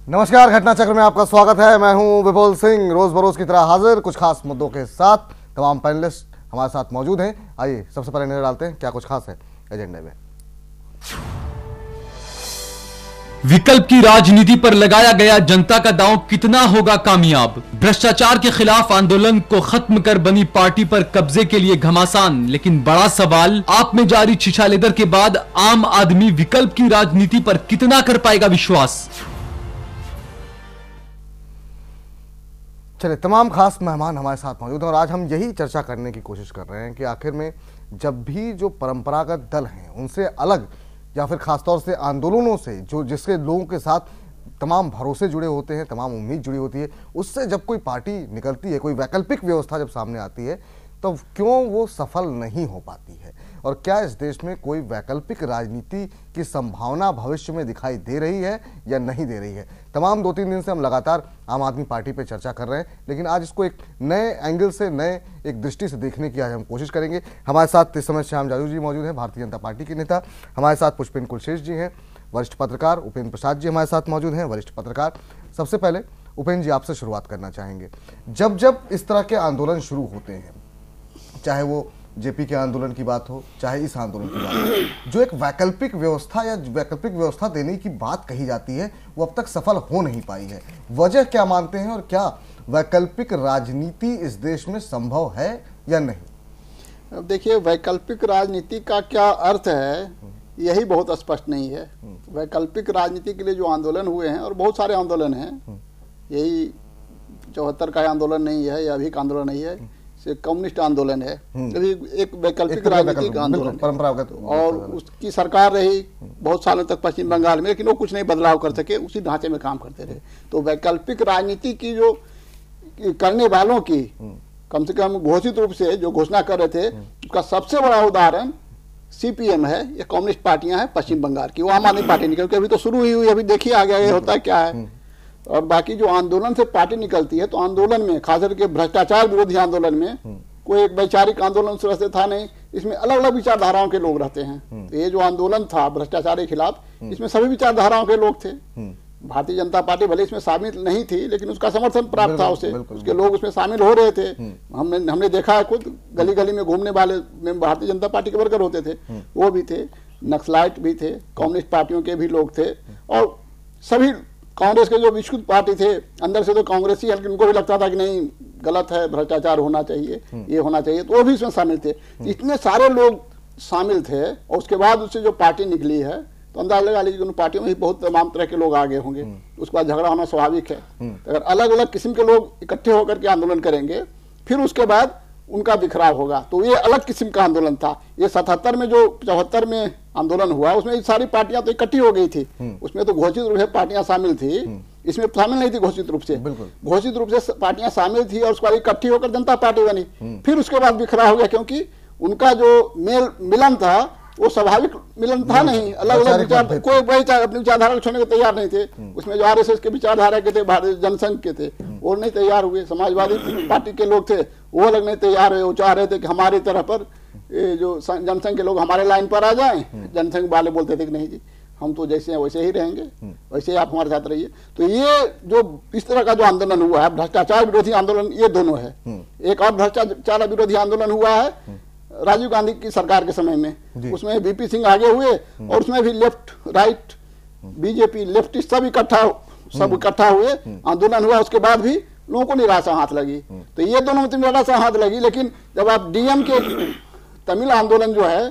नमस्कार, घटना चक्र में आपका स्वागत है। मैं हूं विपुल सिंह, रोज बरोज की तरह हाजिर कुछ खास मुद्दों के साथ। तमाम पैनलिस्ट हमारे साथ मौजूद हैं। आइए सबसे पहले नजर डालते हैं क्या कुछ खास है एजेंडे में। विकल्प की राजनीति पर लगाया गया जनता का दांव कितना होगा कामयाब? भ्रष्टाचार के खिलाफ आंदोलन को खत्म कर बनी पार्टी पर कब्जे के लिए घमासान, लेकिन बड़ा सवाल, आप में जारी छिछालेदर के बाद आम आदमी विकल्प की राजनीति पर कितना कर पाएगा विश्वास? चलिए, तमाम खास मेहमान हमारे साथ मौजूद हैं और आज हम यही चर्चा करने की कोशिश कर रहे हैं कि आखिर में जब भी जो परंपरागत दल हैं उनसे अलग या फिर खासतौर से आंदोलनों से जो जिसके लोगों के साथ तमाम भरोसे जुड़े होते हैं, तमाम उम्मीद जुड़ी होती है, उससे जब कोई पार्टी निकलती है, कोई वैकल्पिक व्यवस्था जब सामने आती है तो क्यों वो सफल नहीं हो पाती है? और क्या इस देश में कोई वैकल्पिक राजनीति की संभावना भविष्य में दिखाई दे रही है या नहीं दे रही है? तमाम 2-3 दिन से हम लगातार आम आदमी पार्टी पे चर्चा कर रहे हैं, लेकिन आज इसको एक नए एंगल से, नए एक दृष्टि से देखने की आज हम कोशिश करेंगे। हमारे साथ इस समय श्याम जाजू जी मौजूद हैं, भारतीय जनता पार्टी के नेता। हमारे साथ पुष्पेंद्र कुलशेष जी हैं, वरिष्ठ पत्रकार। उपेंद्र प्रसाद जी हमारे साथ मौजूद हैं, वरिष्ठ पत्रकार। सबसे पहले उपेंद्र जी, आपसे शुरुआत करना चाहेंगे। जब जब इस तरह के आंदोलन शुरू होते हैं, चाहे वो जेपी के आंदोलन की बात हो, चाहे इस आंदोलन की बात हो, जो एक वैकल्पिक व्यवस्था या वैकल्पिक व्यवस्था देने की बात कही जाती है वो अब तक सफल हो नहीं पाई है। वजह क्या मानते हैं और क्या वैकल्पिक राजनीति इस देश में संभव है या नहीं? अब देखिए, वैकल्पिक राजनीति का क्या अर्थ है यही बहुत स्पष्ट नहीं है। वैकल्पिक राजनीति के लिए जो आंदोलन हुए हैं, और बहुत सारे आंदोलन हैं, यही 74 का आंदोलन नहीं है या अभी का आंदोलन नहीं है, कम्युनिस्ट आंदोलन है, अभी एक वैकल्पिक राजनीति का आंदोलन परंपरागत, और उसकी सरकार रही बहुत सालों तक पश्चिम बंगाल में, लेकिन वो कुछ नहीं बदलाव कर सके, उसी ढांचे में काम करते रहे। तो वैकल्पिक राजनीति की जो करने वालों की कम से कम घोषित रूप से जो घोषणा कर रहे थे, उसका सबसे बड़ा उदाहरण सीपीएम है। ये कम्युनिस्ट पार्टियां हैं पश्चिम बंगाल की, वो आम आदमी पार्टी निकल के अभी तो शुरू ही हुई, अभी देखिए आगे होता है क्या है। और बाकी जो आंदोलन से पार्टी निकलती है, तो आंदोलन में खास करके भ्रष्टाचार विरोधी आंदोलन में कोई एक वैचारिक आंदोलन से था नहीं, इसमें अलग अलग विचारधाराओं के लोग रहते हैं। तो ये जो आंदोलन था भ्रष्टाचार के खिलाफ, इसमें सभी विचारधाराओं के लोग थे। भारतीय जनता पार्टी भले इसमें शामिल नहीं थी, लेकिन उसका समर्थन प्राप्त था उसे, उसके लोग उसमें शामिल हो रहे थे। हमने देखा है, खुद गली गली में घूमने वाले में भारतीय जनता पार्टी के वर्कर होते थे, वो भी थे, नक्सलाइट भी थे, कम्युनिस्ट पार्टियों के भी लोग थे, और सभी कांग्रेस के जो विस्तृत पार्टी थे अंदर से तो कांग्रेसी, लेकिन उनको भी लगता था कि नहीं गलत है, भ्रष्टाचार होना चाहिए, ये होना चाहिए, तो वो भी इसमें शामिल थे। इतने सारे लोग शामिल थे, और उसके बाद उससे जो पार्टी निकली है, तो अंदाजा लगा लीजिए उन पार्टियों में बहुत तमाम तरह के लोग आगे होंगे, उसके बाद झगड़ा होना स्वाभाविक है। अगर अलग अलग किस्म के लोग इकट्ठे होकर के आंदोलन करेंगे, फिर उसके बाद उनका बिखराव होगा। तो ये अलग किस्म का आंदोलन था। ये 77 में जो 74 में आंदोलन हुआ, उसमें सारी पार्टियां तो इकट्ठी हो गई थी, उसमें तो घोषित रूप से पार्टियां शामिल थी, इसमें शामिल नहीं थी घोषित रूप से। घोषित रूप से पार्टियां शामिल थी और उसके बाद इकट्ठी होकर जनता पार्टी बनी। फिर उसके बाद बिखराव हो गया, क्योंकि उनका जो मिलन था वो स्वाभाविक मिलन था नहीं, अलग अलग विचार, कोई अपनी विचारधारा को छोड़ने को तैयार नहीं थे। उसमें जो आरएसएस के विचारधारा के थे, भारतीय जनसंघ के थे, वो नहीं तैयार हुए। समाजवादी पार्टी के लोग थे, वो अलग नहीं तैयार हुए। वो चाह रहे थे कि हमारी तरह पर जो जनसंघ के लोग हमारे लाइन पर आ जाएं। जनसंघ वाले बोलते थे कि नहीं जी, हम तो जैसे हैं वैसे ही रहेंगे, वैसे ही आप हमारे साथ रहिए। तो ये जो इस तरह का जो आंदोलन हुआ है, भ्रष्टाचार विरोधी आंदोलन, ये दोनों है। एक और भ्रष्टाचार विरोधी आंदोलन हुआ है राजीव गांधी की सरकार के समय में, उसमें वीपी सिंह आगे हुए, और उसमें भी लेफ्ट राइट बीजेपी लेफ्टिस्ट सब इकट्ठा हुए, आंदोलन हुआ। उसके बाद भी लोगों को निराशा हाथ लगी। तो ये दोनों में निराशा हाथ लगी। लेकिन जब आप डीएम के तमिल आंदोलन जो है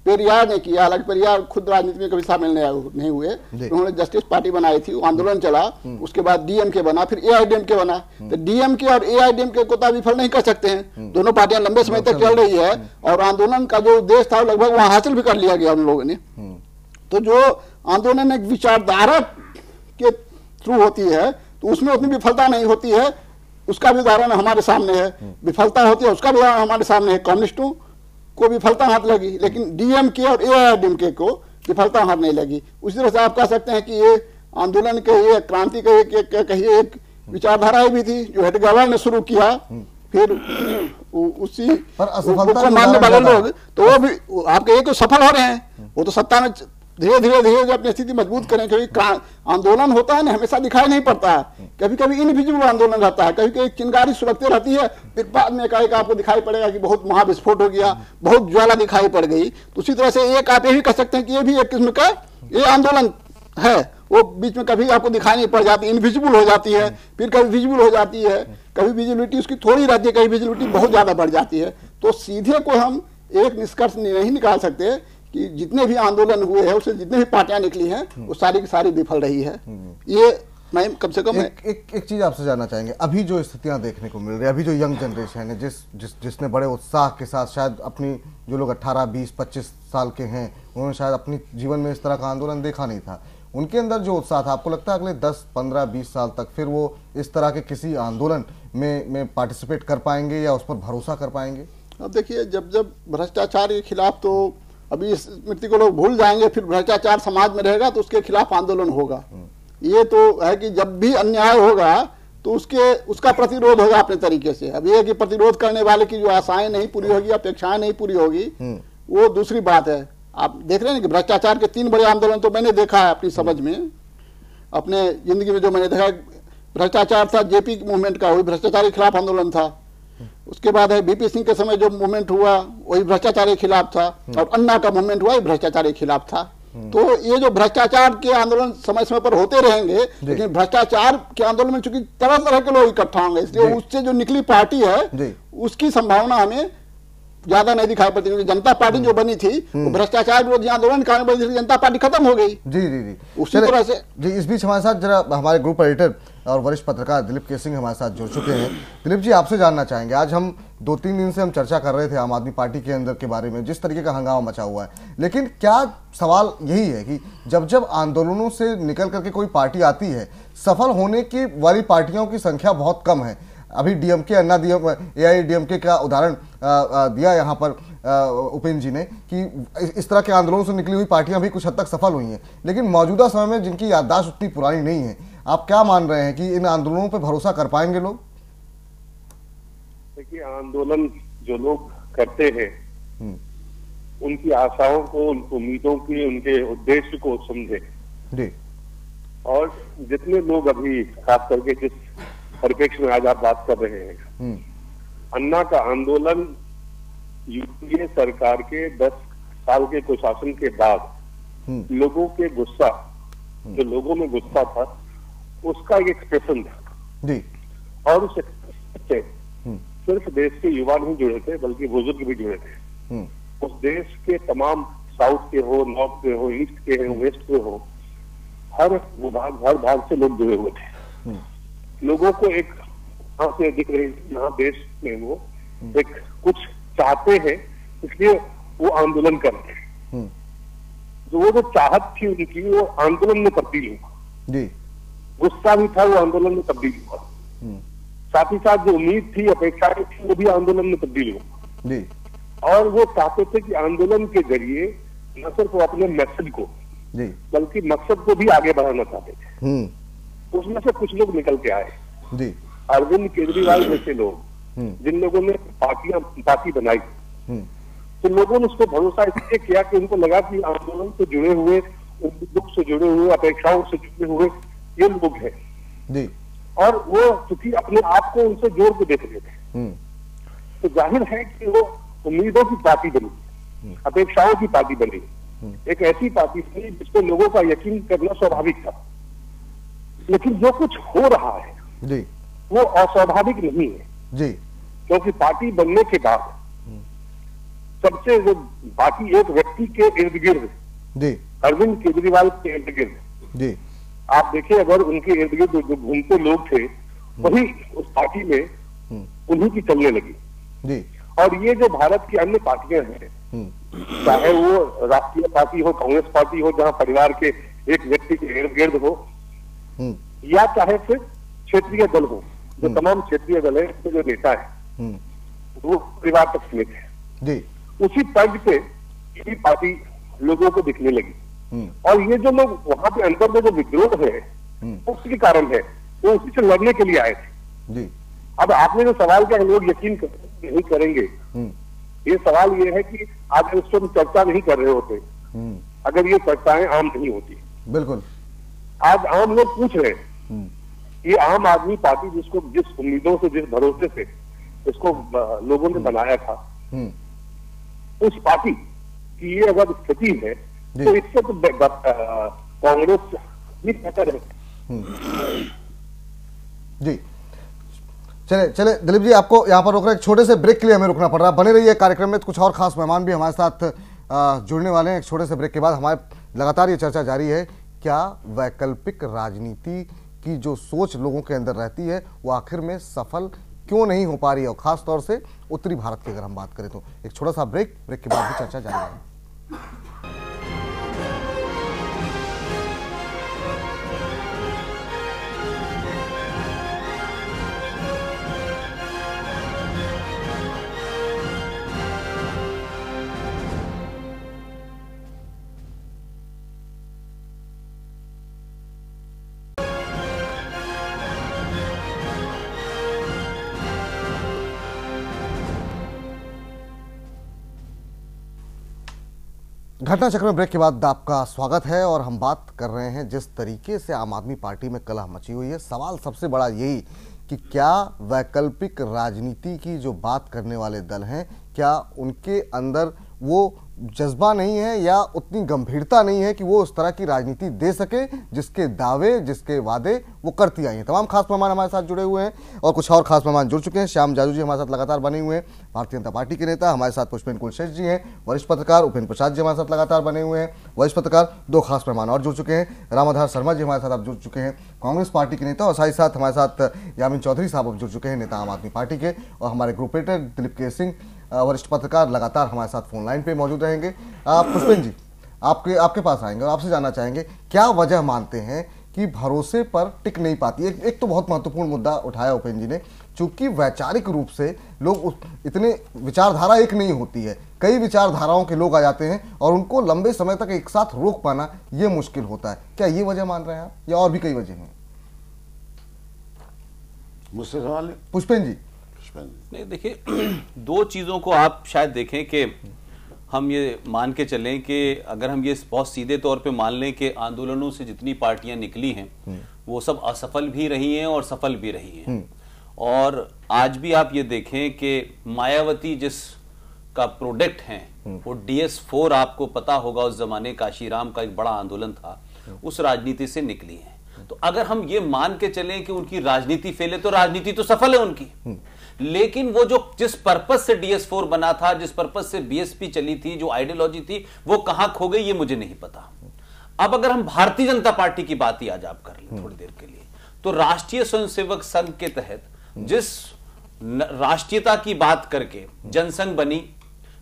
पेरियार ने किया, हालांकि पेरियार खुद राजनीति में कभी शामिल नहीं हुए, उन्होंने जस्टिस पार्टी बनाई थी, आंदोलन चला, उसके बाद डीएमके बना, फिर एआईडीएमके बना। तो डीएमके और एआईडीएमके को तो विफल नहीं कर सकते हैं, दोनों पार्टियां लंबे समय तक चल रही है, और आंदोलन का जो उद्देश्य था लगभग वहां हासिल भी कर लिया गया उन लोगों ने। तो जो आंदोलन एक विचारधारा के थ्रू होती है, तो उसमें उतनी विफलता नहीं होती है, उसका भी उदाहरण हमारे सामने है। विफलता होती है, उसका भी उदाहरण हमारे सामने है। कम्युनिस्टों को विफलता हाथ लगी, लेकिन डीएमके और एआईडीएमके को विफलता हाथ नहीं लगी। उसी तरह से आप कह सकते हैं कि ये आंदोलन के, ये क्रांति के कहिए एक विचारधारा भी थी जो हेडगेवार ने शुरू किया, फिर उसी पर असफलता मानने वाले लोग, तो वो भी आपके एक तो सफल हो रहे हैं, वो तो सत्ता में धीरे धीरे जो अपनी स्थिति मजबूत करें, क्योंकि आंदोलन होता है ना हमेशा दिखाई नहीं पड़ता है, कभी कभी इनविजिबल आंदोलन रहता है, कभी कभी चिंगारी सुलगती रहती है, फिर बाद में एकाएक आपको दिखाई पड़ेगा कि बहुत महाविस्फोट हो गया, बहुत ज्वाला दिखाई पड़ गई। तो उसी तरह से एक आप ये भी कह सकते हैं कि ये भी एक किस्म का ये आंदोलन है, वो बीच में कभी आपको दिखाई नहीं पड़ जाती, इनविजिबल हो जाती है, फिर कभी विजिबल हो जाती है, कभी विजिबिलिटी उसकी थोड़ी रहती है, कभी विजिबिलिटी बहुत ज्यादा बढ़ जाती है। तो सीधे को हम एक निष्कर्ष नहीं निकाल सकते कि जितने भी आंदोलन हुए हैं उससे जितने भी पार्टियां निकली हैं वो सारी की सारी विफल रही है। ये मैं कम से कम एक चीज आपसे जानना चाहेंगे, अभी जो स्थितियां देखने को मिल रही है, अभी जो यंग जनरेशन है जिसने बड़े उत्साह के साथ शायद अपनी, जो लोग 18, 20, 25 साल के हैं उन्होंने शायद अपनी जीवन में इस तरह का आंदोलन देखा नहीं था, उनके अंदर जो उत्साह था, आपको लगता है अगले 10, 15, 20 साल तक फिर वो इस तरह के किसी आंदोलन में पार्टिसिपेट कर पाएंगे या उस पर भरोसा कर पाएंगे? अब देखिए, जब भ्रष्टाचार के खिलाफ, तो अभी इस स्मृति को लोग भूल जाएंगे, फिर भ्रष्टाचार समाज में रहेगा तो उसके खिलाफ आंदोलन होगा। ये तो है कि जब भी अन्याय होगा तो उसका प्रतिरोध होगा अपने तरीके से। अब ये कि प्रतिरोध करने वाले की जो आशाएं नहीं पूरी होगी, अपेक्षाएं नहीं पूरी होगी, वो दूसरी बात है। आप देख रहे हैं कि भ्रष्टाचार के 3 बड़े आंदोलन तो मैंने देखा है अपनी समझ में, अपने जिंदगी में जो मैंने देखा। भ्रष्टाचार था जेपी मूवमेंट का, वही भ्रष्टाचार के खिलाफ आंदोलन था। उसके बाद है बीपी सिंह के समय जो मूवमेंट हुआ वही भ्रष्टाचार के खिलाफ था, और अन्ना का मूवमेंट हुआ भ्रष्टाचार के खिलाफ था। तो ये जो भ्रष्टाचार के आंदोलन समय समय पर होते रहेंगे, लेकिन भ्रष्टाचार के आंदोलन में चूंकि तरह तरह के लोग इकट्ठा होंगे, इसलिए उससे जो निकली पार्टी है उसकी संभावना हमें ज्यादा नहीं दिखाई पड़ती, क्योंकि जनता पार्टी जो बनी थी वो भ्रष्टाचार विरोधी आंदोलन कारण बनी थी, जनता पार्टी खत्म हो गई। जी उसी तरह से इस बीच हमारे साथ जरा हमारे ग्रुप एडिटर और वरिष्ठ पत्रकार दिलीप के सिंह हमारे साथ जुड़ चुके हैं। दिलीप जी, आपसे जानना चाहेंगे, आज हम 2-3 दिन से हम चर्चा कर रहे थे आम आदमी पार्टी के अंदर के बारे में, जिस तरीके का हंगामा मचा हुआ है, लेकिन क्या सवाल यही है कि जब आंदोलनों से निकल करके कोई पार्टी आती है, सफल होने की वाली पार्टियों की संख्या बहुत कम है। अभी डीएमके, अन्ना एआईडीएमके का उदाहरण दिया यहाँ पर उपेंद्र जी ने कि इस तरह के आंदोलनों से निकली हुई पार्टियां भी कुछ हद तक सफल हुई हैं, लेकिन मौजूदा समय में जिनकी याददाश्त उतनी पुरानी नहीं है, आप क्या मान रहे हैं कि इन आंदोलनों पर भरोसा कर पाएंगे लोग? देखिए, आंदोलन जो लोग करते हैं उनकी आशाओं को, उनकी उम्मीदों की, उनके उद्देश्य को समझे जी। और जितने लोग अभी खास करके जिस परिप्रेक्ष्य में आज आप बात कर रहे हैं, अन्ना का आंदोलन यूपीए सरकार के 10 साल के कुशासन के बाद लोगों के गुस्सा, जो लोगों में गुस्सा था, उसका एक एक्सप्रेशन था जी। और उस एक्सप्रेशन से सिर्फ देश के युवा नहीं जुड़े थे बल्कि बुजुर्ग भी जुड़े थे। उस देश के तमाम, साउथ के हो, नॉर्थ के हो, ईस्ट के हो, वेस्ट के हो, हर विभाग, हर भाग से लोग जुड़े हुए थे। लोगों को एक यहाँ से दिख रही, यहाँ देश में वो एक कुछ चाहते हैं, इसलिए वो आंदोलन कर रहे हैं। वो जो चाहत थी उनकी, वो आंदोलन में तब्दील हुआ जी। गुस्सा भी था, वो आंदोलन में तब्दील हुआ। साथ ही साथ जो उम्मीद थी, अपेक्षाएं थी, वो भी आंदोलन में तब्दील हुआ जी। और वो चाहते थे कि आंदोलन के जरिए न सिर्फ वो अपने मैसेज को जी, बल्कि मकसद को भी आगे बढ़ाना चाहते थे। उसमें से कुछ लोग निकल के आए जी। अरविंद केजरीवाल जैसे लोग, जिन लोगों ने पार्टी बनाई, तो लोगों ने उसको भरोसा इसलिए किया कि उनको लगा कि आंदोलन से जुड़े हुए, दुख से जुड़े हुए, अपेक्षाओं से जुड़े हुए ये लोग हैं जी। और वो चूंकि अपने आप को उनसे जोड़ के देख रहे थे, तो जाहिर है कि वो उम्मीदों की पार्टी बनी, अपेक्षाओं की पार्टी बनी, एक ऐसी पार्टी थी जिसपे लोगों का यकीन करना स्वाभाविक था। लेकिन जो कुछ हो रहा है जी, वो अस्वाभाविक नहीं है जी, क्योंकि पार्टी बनने के बाद सबसे जो बाकी एक व्यक्ति के इर्द गिर्द जी, अरविंद केजरीवाल के इर्द गिर्द जी, आप देखिए, अगर उनके इर्द गिर्द जो घूमते लोग थे वही उस पार्टी में उन्हीं की चलने लगी जी। और ये जो भारत की अन्य पार्टियां हैं, चाहे वो राष्ट्रीय पार्टी हो, कांग्रेस पार्टी हो, जहां परिवार के एक व्यक्ति के इर्द गिर्द हो, या चाहे फिर क्षेत्रीय दल हो, जो तमाम क्षेत्रीय दल है, तो जो नेता है वो परिवार तक सीमित है जी। उसी तर्ज पे ये पार्टी लोगों को दिखने लगी। और ये जो लोग वहां पे अंदर में जो विद्रोह है, उसके कारण है, वो उसी से लड़ने के लिए आए थे जी। अब आपने जो सवाल किया, लोग यकीन नहीं करेंगे, ये सवाल ये है कि आज इस पर चर्चा नहीं कर रहे होते अगर ये चर्चाएं आम नहीं होती। बिल्कुल। आज आम लोग पूछ रहे हैं कि आम आदमी पार्टी जिस उम्मीदों से, जिस भरोसे से इसको लोगों ने बनाया था, उस पार्टी की ये अगर स्थिति है तो इससे तो कांग्रेस भी बेहतर है। जी चले दिलीप जी, आपको यहाँ पर रोक रहे, एक छोटे से ब्रेक के लिए हमें रुकना पड़ रहा है। बने रहिए कार्यक्रम में, कुछ और खास मेहमान भी हमारे साथ जुड़ने वाले हैं। एक छोटे से ब्रेक के बाद हमारे लगातार ये चर्चा जारी है, क्या वैकल्पिक राजनीति की जो सोच लोगों के अंदर रहती है वो आखिर में सफल क्यों नहीं हो पा रही है, और खास तौर से उत्तरी भारत की अगर हम बात करें तो। एक छोटा सा ब्रेक के बाद भी चर्चा जारी है। घटना चक्र में ब्रेक के बाद आपका स्वागत है, और हम बात कर रहे हैं जिस तरीके से आम आदमी पार्टी में कलह मची हुई है। सवाल सबसे बड़ा यही कि क्या वैकल्पिक राजनीति की जो बात करने वाले दल हैं, क्या उनके अंदर वो जज्बा नहीं है या उतनी गंभीरता नहीं है कि वो उस तरह की राजनीति दे सके जिसके दावे, जिसके वादे वो करती आई हैं। तमाम खास मेहमान हमारे साथ जुड़े हुए हैं और कुछ और खास मेहमान जुड़ चुके हैं। श्याम जाजू जी हमारे साथ लगातार बने हुए हैं, भारतीय जनता पार्टी के नेता। हमारे साथ पुष्पेंद्र कुलश्रेष्ठ जी हैं, वरिष्ठ पत्रकार। उपेंद्र प्रसाद जी हमारे साथ लगातार बने हुए हैं, वरिष्ठ पत्रकार। दो खास मेहमान और जुड़ चुके हैं, रामाधार शर्मा जी हमारे साथ अब जुड़ चुके हैं, कांग्रेस पार्टी के नेता, और साथ ही साथ हमारे साथ यामिन चौधरी साहब अब जुड़ चुके हैं, नेता आम आदमी पार्टी के। और हमारे ग्रुप एडिटर दिलीप के सिंह, वरिष्ठ पत्रकार, लगातार हमारे साथ फोन लाइन पे मौजूद रहेंगे। पुष्पेंद्र जी, आपके पास आएंगे और आपसे जानना चाहेंगे, क्या वजह मानते हैं कि भरोसे पर टिक नहीं पाती? एक तो बहुत महत्वपूर्ण मुद्दा उठाया उपेंद्र जी ने, चूंकि वैचारिक रूप से लोग इतने, विचारधारा एक नहीं होती है, कई विचारधाराओं के लोग आ जाते हैं और उनको लंबे समय तक एक साथ रोक पाना ये मुश्किल होता है। क्या ये वजह मान रहे हैं आप, या और भी कई वजह हैं? मुझसे सवाल है पुष्पेंद्र जी। नहीं, देखिए, दो चीजों को आप शायद देखें कि हम ये मान के चलें कि अगर हम ये बहुत सीधे तौर पे मान लें कि आंदोलनों से जितनी पार्टियां निकली हैं वो सब असफल भी रही हैं और सफल भी रही हैं। और आज भी आप ये देखें कि मायावती जिस का प्रोडक्ट है वो DS4, आपको पता होगा उस जमाने काशीराम का एक बड़ा आंदोलन था, उस राजनीति से निकली है। तो अगर हम ये मान के चलें कि उनकी राजनीति फेल है तो राजनीति तो सफल है उनकी, लेकिन वो जो जिस पर्पस से DS4 बना था, जिस पर्पस से BSP चली थी, जो आइडियोलॉजी थी, वो कहां खो गई ये मुझे नहीं पता। अब अगर हम भारतीय जनता पार्टी की बात ही आज आप कर लें थोड़ी देर के लिए, तो राष्ट्रीय स्वयंसेवक संघ के तहत जिस राष्ट्रीयता की बात करके जनसंघ बनी,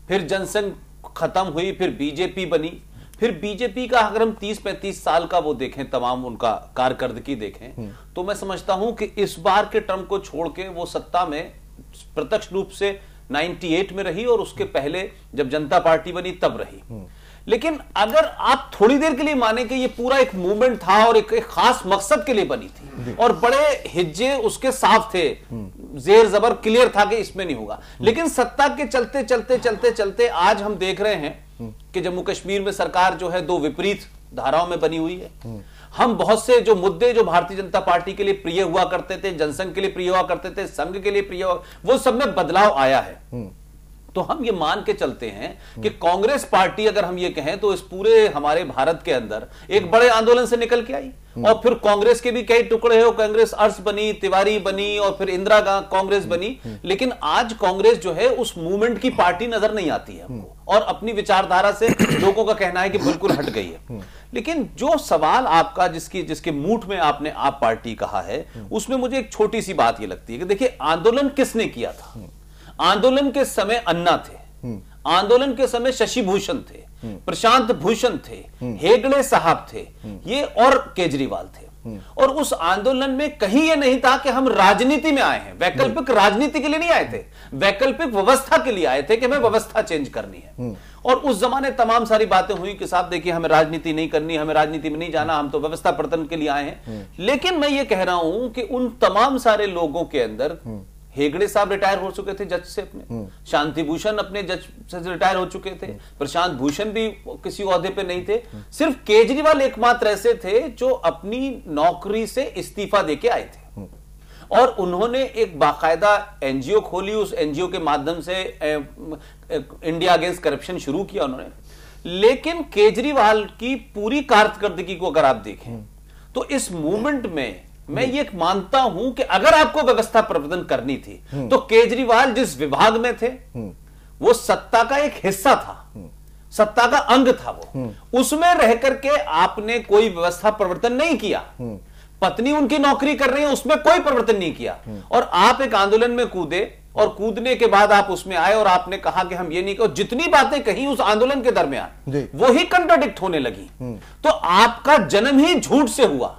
फिर जनसंघ खत्म हुई, फिर बीजेपी बनी, फिर बीजेपी का अगर हम 30-35 साल का वो देखें, तमाम उनका कारकर्दगी देखें, तो मैं समझता हूं कि इस बार के टर्म को छोड़ के वो सत्ता में प्रत्यक्ष रूप से 98 में रही और उसके पहले जब जनता पार्टी बनी तब रही। लेकिन अगर आप थोड़ी देर के लिए माने कि ये पूरा एक मूवमेंट था और एक खास मकसद के लिए बनी थी और बड़े हिज्जे उसके साफ थे, जेर जबर क्लियर था कि इसमें नहीं होगा, लेकिन सत्ता के चलते चलते चलते चलते आज हम देख रहे हैं कि जम्मू कश्मीर में सरकार जो है दो विपरीत धाराओं में बनी हुई है। हम बहुत से जो मुद्दे जो भारतीय जनता पार्टी के लिए प्रिय हुआ करते थे, जनसंघ के लिए प्रिय हुआ करते थे, संघ के लिए प्रिय हुआ, वो सब में बदलाव आया है। तो हम ये मान के चलते हैं कि कांग्रेस पार्टी, अगर हम ये कहें तो इस पूरे हमारे भारत के अंदर एक बड़े आंदोलन से निकल के आई, और फिर कांग्रेस के भी कई टुकड़े हो, कांग्रेस अर्स बनी, तिवारी बनी, और फिर इंदिरा कांग्रेस बनी, लेकिन आज कांग्रेस जो है उस मूवमेंट की पार्टी नजर नहीं आती है हमको, और अपनी विचारधारा से लोगों का कहना है कि बिल्कुल हट गई है। लेकिन जो सवाल आपका जिसके मूठ में आपने आप पार्टी कहा है, उसमें मुझे एक छोटी सी बात ये लगती है कि देखिए, आंदोलन किसने किया था? आंदोलन के समय अन्ना थे, आंदोलन के समय शशि भूषण थे, प्रशांत भूषण थे, हेगड़े साहब थे, ये और केजरीवाल थे। और उस आंदोलन में कहीं ये नहीं था कि हम राजनीति में आए हैं, वैकल्पिक राजनीति के लिए नहीं आए थे, वैकल्पिक व्यवस्था के लिए आए थे कि हमें व्यवस्था चेंज करनी है। और उस जमाने तमाम सारी बातें हुई कि साहब देखिए, हमें राजनीति नहीं करनी, हमें राजनीति में नहीं जाना, हम तो व्यवस्था प्रवर्तन के लिए आए हैं। लेकिन मैं ये कह रहा हूं कि उन तमाम सारे लोगों के अंदर हेगड़े साहब रिटायर हो चुके थे जज से अपने, शांति भूषण अपने जज से रिटायर हो चुके थे, प्रशांत भूषण भी किसी ओहदे पे नहीं थे। सिर्फ केजरीवाल एकमात्र ऐसे थे जो अपनी नौकरी से इस्तीफा देके आए थे और उन्होंने एक बाकायदा एनजीओ खोली, उस एनजीओ के माध्यम से इंडिया अगेंस्ट करप्शन शुरू किया उन्होंने। लेकिन केजरीवाल की पूरी कारकर्दगी को अगर आप देखें तो इस मूवमेंट में मैं ये मानता हूं कि अगर आपको व्यवस्था प्रवर्तन करनी थी तो केजरीवाल जिस विभाग में थे वो सत्ता का एक हिस्सा था, सत्ता का अंग था, वो उसमें रह करके आपने कोई व्यवस्था प्रवर्तन नहीं किया। पत्नी उनकी नौकरी कर रही है, उसमें कोई परिवर्तन नहीं किया और आप एक आंदोलन में कूदे और कूदने के बाद आप उसमें आए और आपने कहा कि हम ये नहीं, और जितनी बातें कही उस आंदोलन के दरमियान वो ही कंट्राडिक्ट होने लगी। तो आपका जन्म ही झूठ से हुआ,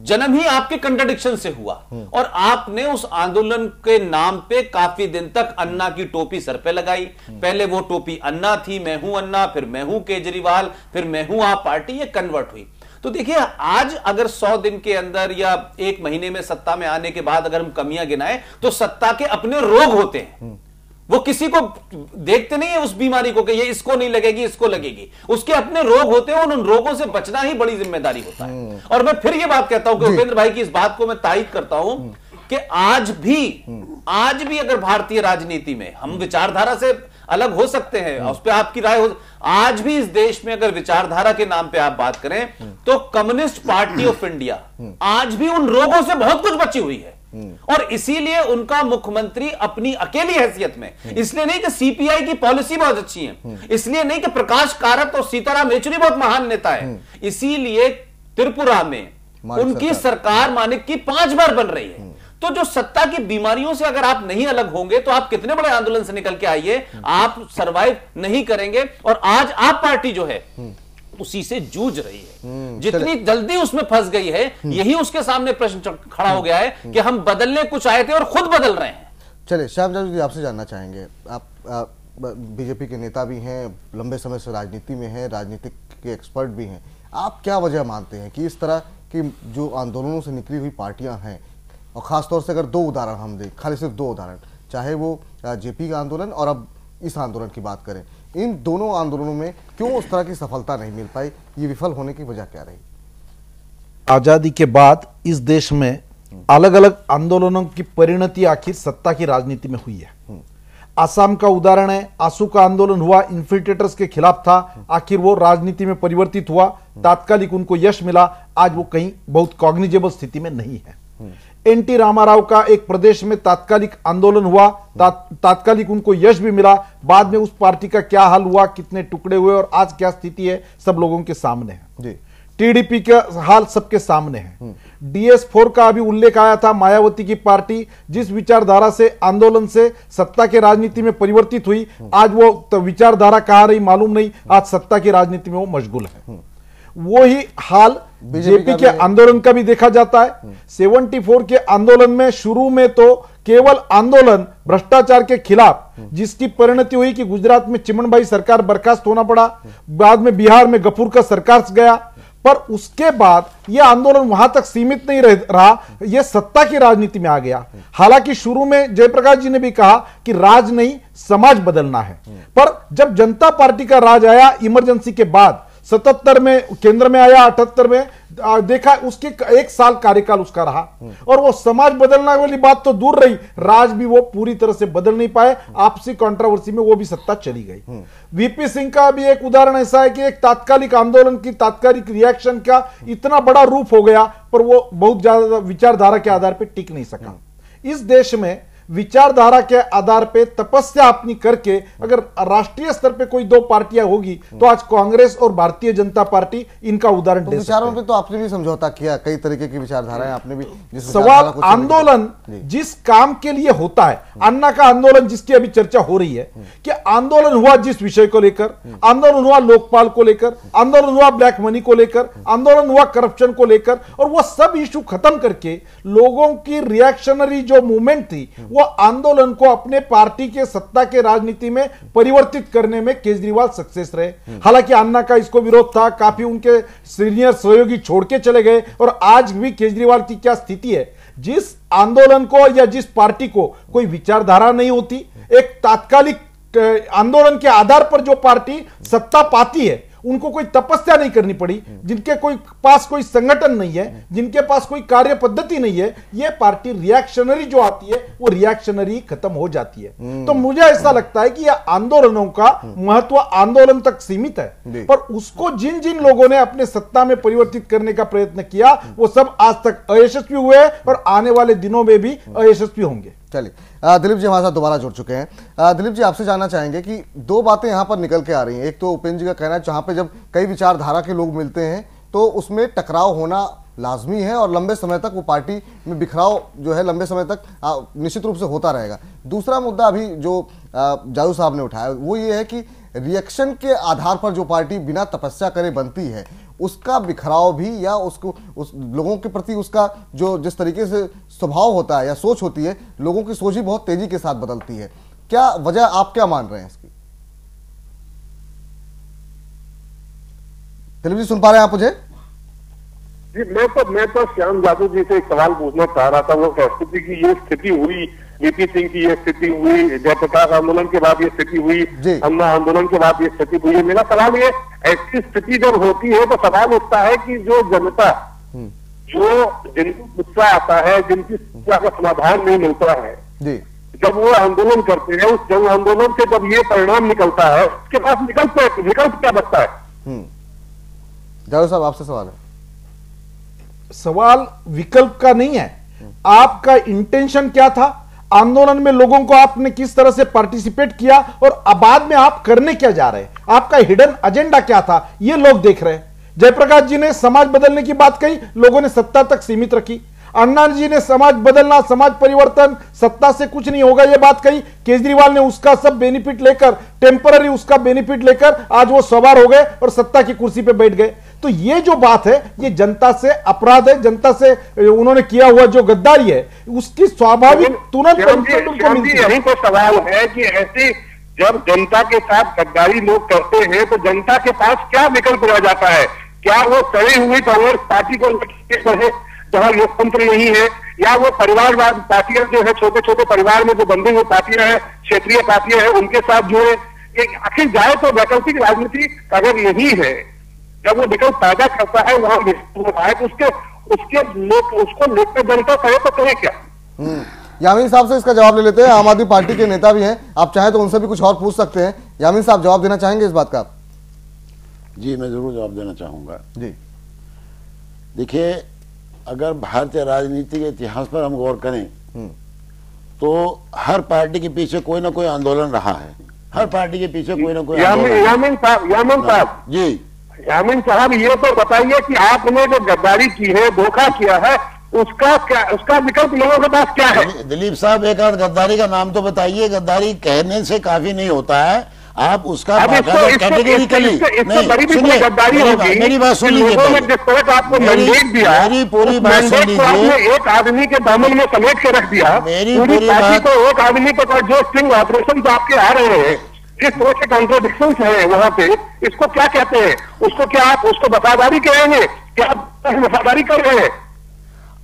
जन्म ही आपके कंट्राडिक्शन से हुआ और आपने उस आंदोलन के नाम पे काफी दिन तक अन्ना की टोपी सर पे लगाई। पहले वो टोपी अन्ना थी, मैं हूं अन्ना, फिर मैं हूं केजरीवाल, फिर मैं हूं आप पार्टी, ये कन्वर्ट हुई। तो देखिए आज अगर 100 दिन के अंदर या 1 महीने में सत्ता में आने के बाद अगर हम कमियां गिनाएं तो सत्ता के अपने रोग होते हैं, वो किसी को देखते नहीं है उस बीमारी को कि ये इसको नहीं लगेगी इसको लगेगी, उसके अपने रोग होते हैं, उन रोगों से बचना ही बड़ी जिम्मेदारी होता है। और मैं फिर ये बात कहता हूं कि उपेंद्र भाई की इस बात को मैं तायीद करता हूं कि आज भी अगर भारतीय राजनीति में हम विचारधारा से अलग हो सकते हैं, उस पर आपकी राय हो, आज भी इस देश में अगर विचारधारा के नाम पे आप बात करें तो कम्युनिस्ट पार्टी ऑफ इंडिया आज भी उन रोगों से बहुत कुछ बची हुई है और इसीलिए उनका मुख्यमंत्री अपनी अकेली हैसियत में, इसलिए नहीं कि सीपीआई की पॉलिसी बहुत अच्छी है, इसलिए नहीं कि प्रकाश कारत और सीताराम येचुरी बहुत महान नेता है, इसीलिए त्रिपुरा में उनकी सरकार मानिक की 5 बार बन रही है। तो जो सत्ता की बीमारियों से अगर आप नहीं अलग होंगे तो आप कितने बड़े आंदोलन से निकल के आइए, आप सरवाइव नहीं करेंगे। और आज आप पार्टी जो है उसी से जूझ रही है, जितनी जल्दी उसमें फंस गई है, यही उसके सामने प्रश्न खड़ा हो गया है कि हम बदलने कुछ आए थे और खुद बदल रहे हैं। चलिए श्याम जाजू जी, आपसे जानना चाहेंगे, आप बीजेपी के नेता भी हैं, लंबे समय से राजनीति में हैं, राजनीतिक के एक्सपर्ट भी हैं, आप क्या वजह मानते हैं कि इस तरह की जो आंदोलनों से निकली हुई पार्टियां हैं, और खासतौर से अगर 2 उदाहरण हम दें, खाली सिर्फ 2 उदाहरण, चाहे वो जेपी का आंदोलन और अब इस आंदोलन की बात करें, इन दोनों आंदोलनों में क्यों उस तरह की सफलता नहीं मिल पाई? ये विफल होने की वजह क्या रही? आजादी के बाद इस देश में अलग अलग आंदोलनों की परिणति आखिर सत्ता की राजनीति में हुई है। आसाम का उदाहरण है, आसू का आंदोलन हुआ, इन्फिल्ट्रेटर्स के खिलाफ था, आखिर वो राजनीति में परिवर्तित हुआ, तात्कालिक उनको यश मिला, आज वो कहीं बहुत कॉग्निजेबल स्थिति में नहीं है। एनटी रामाराव का एक प्रदेश में तात्कालिक आंदोलन हुआ, तात्कालिक उनको यश भी मिला, बाद में उस पार्टी का क्या हाल हुआ, कितने टुकड़े हुए और आज क्या स्थिति है, सब लोगों के सामने है। टीडीपी का हाल सबके सामने है। DS4 का अभी उल्लेख आया था, मायावती की पार्टी जिस विचारधारा से आंदोलन से सत्ता के राजनीति में परिवर्तित हुई, आज वो तो विचारधारा कहां रही मालूम नहीं, आज सत्ता की राजनीति में वो मशगूल है। वो ही हाल बीजेपी के आंदोलन का भी देखा जाता है। 74 के आंदोलन में शुरू में तो केवल आंदोलन भ्रष्टाचार के खिलाफ, जिसकी परिणति हुई कि गुजरात में चिमनभाई सरकार बर्खास्त होना पड़ा, बाद में बिहार में गफूर का सरकार गया, पर उसके बाद यह आंदोलन वहां तक सीमित नहीं रहा, यह सत्ता की राजनीति में आ गया। हालांकि शुरू में जयप्रकाश जी ने भी कहा कि राज नहीं समाज बदलना है, पर जब जनता पार्टी का राज आया इमरजेंसी के बाद, 77 में केंद्र में आया, 78 में देखा, उसके 1 साल कार्यकाल उसका रहा और वो समाज बदलना वाली बात तो दूर रही, राज भी वो पूरी तरह से बदल नहीं पाए, आपसी कंट्रोवर्सी में वो भी सत्ता चली गई। वीपी सिंह का भी एक उदाहरण ऐसा है कि एक तात्कालिक आंदोलन की तात्कालिक रिएक्शन का इतना बड़ा रूप हो गया, पर वो बहुत ज्यादा विचारधारा के आधार पर टिक नहीं सका। इस देश में विचारधारा के आधार पे तपस्या अपनी करके अगर राष्ट्रीय स्तर पे कोई 2 पार्टियां होगी तो आज कांग्रेस और भारतीय जनता पार्टी इनका उदाहरण दे सकते हैं। विचारों पे तो आपने भी समझौता किया, कई तरीके की विचारधाराएं आपने भी। सवाल आंदोलन जिस काम के लिए होता है, अन्ना का आंदोलन जिसकी अभी चर्चा हो रही है कि आंदोलन हुआ जिस विषय को लेकर, आंदोलन हुआ लोकपाल को लेकर, आंदोलन हुआ ब्लैक मनी को लेकर, आंदोलन हुआ करप्शन को लेकर, और वो सब इशू खत्म करके लोगों की रिएक्शनरी जो मूवमेंट थी वो आंदोलन को अपने पार्टी के सत्ता के राजनीति में परिवर्तित करने में केजरीवाल सक्सेस रहे। हालांकि अन्ना का इसको विरोध था, काफी उनके सीनियर सहयोगी छोड़ के चले गए, और आज भी केजरीवाल की क्या स्थिति है, जिस आंदोलन को या जिस पार्टी को कोई विचारधारा नहीं होती, एक तात्कालिक आंदोलन के आधार पर जो पार्टी सत्ता पाती है, उनको कोई तपस्या नहीं करनी पड़ी, जिनके पास कोई संगठन नहीं है, जिनके पास कोई कार्य पद्धति नहीं है, ये पार्टी रिएक्शनरी जो आती है वो रिएक्शनरी खत्म हो जाती है। तो मुझे ऐसा लगता है कि यह आंदोलनों का महत्व आंदोलन तक सीमित है, पर उसको जिन जिन लोगों ने अपने सत्ता में परिवर्तित करने का प्रयत्न किया वो सब आज तक अयशस्वी हुए और आने वाले दिनों में भी अयशस्वी होंगे। चलिए, दिलीप जी हमारे साथ दोबारा जुड़ चुके हैं। दिलीप जी, आपसे जानना चाहेंगे कि दो बातें यहां पर निकल के आ रही हैं। एक तो उपेंद्र जी का कहना है जहां पे जब कई विचारधारा के लोग मिलते हैं तो उसमें टकराव होना लाजमी है और लंबे समय तक वो पार्टी में बिखराव जो है लंबे समय तक निश्चित रूप से होता रहेगा। दूसरा मुद्दा अभी जो जादू साहब ने उठाया वो ये है कि रिएक्शन के आधार पर जो पार्टी बिना तपस्या करे बनती है उसका बिखराव भी, या उसको उस लोगों के प्रति उसका जो जिस तरीके से स्वभाव होता है या सोच होती है, लोगों की सोच ही बहुत तेजी के साथ बदलती है। क्या वजह, आप क्या मान रहे हैं इसकी? दिलीप जी सुन पा रहे हैं आप मुझे? जी, मैं तो श्याम जादू जी से एक सवाल पूछना चाह रहा था। वो कहते थे कि ये स्थिति हुई, वीपी सिंह की ये स्थिति हुई, जयप्रकाश आंदोलन के बाद ये स्थिति हुई, अन्ना आंदोलन के बाद ये स्थिति हुई। मेरा सवाल ये, ऐसी स्थिति जब होती है तो सवाल उठता है कि जो जनता, जो जिनको गुस्सा आता है, जिनकी समस्या का समाधान नहीं मिलता है, जब वो आंदोलन करते हैं, उस जन आंदोलन से जब ये परिणाम निकलता है, उसके पास विकल्प क्या बचता है? जावेद साहब आपसे सवाल है। सवाल विकल्प का नहीं है, आपका इंटेंशन क्या था, आंदोलन में लोगों को आपने किस तरह से पार्टिसिपेट किया और बाद में आप करने क्या जा रहे हैं, आपका हिडन एजेंडा क्या था, ये लोग देख रहे हैं। जयप्रकाश जी ने समाज बदलने की बात कही, लोगों ने सत्ता तक सीमित रखी। अन्ना जी ने समाज बदलना, समाज परिवर्तन, सत्ता से कुछ नहीं होगा ये बात कही। केजरीवाल ने उसका सब बेनिफिट लेकर, टेम्पररी उसका बेनिफिट लेकर आज वो सवार हो गए और सत्ता की कुर्सी पे बैठ गए। तो ये जो बात है ये जनता से अपराध है, जनता से उन्होंने किया हुआ जो गद्दारी है उसकी स्वाभाविक तुरंत यही तो सवाल है कि ऐसी जब जनता के साथ गद्दारी लोग करते हैं तो जनता के पास क्या विकल्प रह जाता है? क्या वो सड़ी हुई कांग्रेस पार्टी को बढ़े जहां लोकतंत्र नहीं है, या वो परिवारवाद पार्टियां जो है, छोटे छोटे परिवार में जो बंधी हुई पार्टियां हैं, क्षेत्रीय पार्टियां हैं, उनके साथ जुड़े? आखिर जाए तो वैकल्पिक राजनीति अगर यही है, जब वो विकल्प पैदा करता है वहां उसको लेकर जनता करे तो करे क्या? यामीन साहब से इसका जवाब ले लेते हैं। आम आदमी पार्टी के नेता भी हैं, आप चाहें तो उनसे भी कुछ और पूछ सकते हैं। यामीन साहब जवाब देना चाहेंगे इस बात का? जी, मैं जरूर जवाब देना चाहूंगा। जी देखिए, अगर भारतीय राजनीति के इतिहास पर हम गौर करें तो हर पार्टी के पीछे कोई ना कोई आंदोलन रहा है, हर पार्टी के पीछे कोई ना कोई यामीन साहब जी, यामीन साहब ये तो बताइए कि आपने जो गद्दारी की है, धोखा किया है, उसका विकल्प लोगों के पास क्या है? दिलीप साहब, एक आध गद्दारी का नाम तो बताइए। गद्दारी कहने से काफी नहीं होता है, आप उसका कैटेगोरिकली मेरी बात सुन लीजिए, मेरी पूरी बात सुन लीजिए। एक आदमी के दामन में समेट के रख दिया, मेरी पूरी बात को एक आदमी को जो स्टिंग ऑपरेशन जो आपके आ रहे हैं, जिस तरह के कॉन्ट्रोडिक्शन है वहां पे, इसको क्या कहते हैं? उसको क्या आप उसको वफादारी कहेंगे? क्या आप वफादारी कर रहे हैं?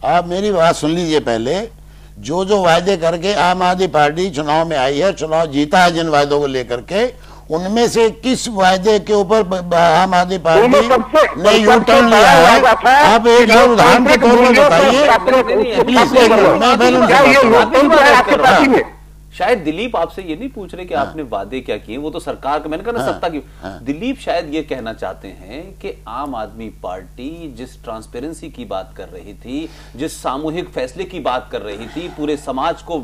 आप मेरी बात सुन लीजिए पहले। जो जो वायदे करके आम आदमी पार्टी चुनाव में आई है, चुनाव जीता है जिन वायदों को लेकर के, उनमें से किस वायदे के ऊपर आम आदमी पार्टी ने यू टर्न लिया है? आप एक उदाहरण के तौर पर बताइए प्लीज। शायद दिलीप आपसे ये नहीं पूछ रहे कि आपने वादे क्या किए, वो तो सरकार का, मैंने कहा ना सत्ता की। दिलीप शायद ये कहना चाहते हैं कि आम आदमी पार्टी जिस ट्रांसपेरेंसी की बात कर रही थी, जिस सामूहिक फैसले की बात कर रही थी, पूरे समाज को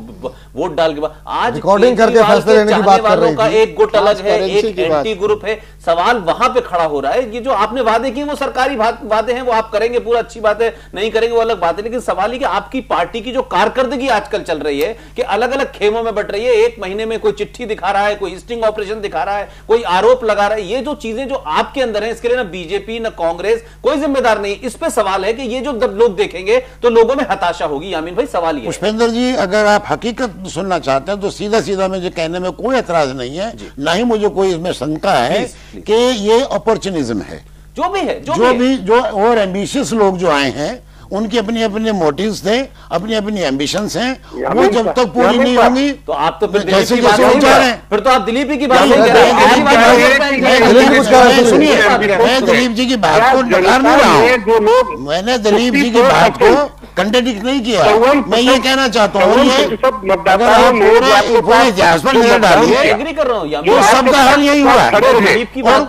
वोट डाल के बाद, आज रिकॉर्डिंग करके फैसले लेने की बात कर रही थी। एक गुट अलग है, एक एंटी ग्रुप है, सवाल वहां पे खड़ा हो रहा है। ये जो आपने वादे किए वो सरकारी वादे हैं, वो आप करेंगे, पूरा अच्छी बात है, नहीं करेंगे वो अलग बात है, लेकिन सवाल ये कि आपकी पार्टी की जो कारकर्दगी आजकल चल रही है कि अलग अलग खेमों में बट रही है, एक महीने में कोई चिट्ठी दिखा रहा है, कोई स्टिंग ऑपरेशन दिखा रहा है, कोई आरोप लगा रहा है, ये जो चीजें जो आपके अंदर है, इसके लिए ना बीजेपी ना कांग्रेस कोई जिम्मेदार नहीं। इस पे सवाल है कि ये जो लोग देखेंगे तो लोगों में हताशा होगी। यामीन भाई सवाल ये पुष्पेंद्र जी, अगर आप हकीकत सुनना चाहते हैं तो सीधा सीधा मुझे कहने में कोई एतराज नहीं है, ना ही मुझे कोई इसमें शंका है कि ये अपॉर्चुनिज्म है। जो भी है, जो और एम्बिशियस लोग जो आए हैं उनके अपने अपने मोटिव्स थे, अपनी अपनी एम्बिशंस हैं, वो जब तक पूरी नहीं होंगी तो आप तो फिर जैसे दिलीप की बात नहीं कर रहे हैं, फिर तो आप दिलीप की बात नहीं कर रहे हैं। सुनिए, मैं दिलीप जी की बात को नकार नहीं रहा हूँ, मैंने दिलीप जी की बात को कंट्राडिक्ट नहीं किया, मैं ये कहना चाहता हूँ अगर आप पूरे इतिहास पर नजर डालिए एग्री कर रहा हूँ, वो सबका हल यही हुआ। दिलीप की बात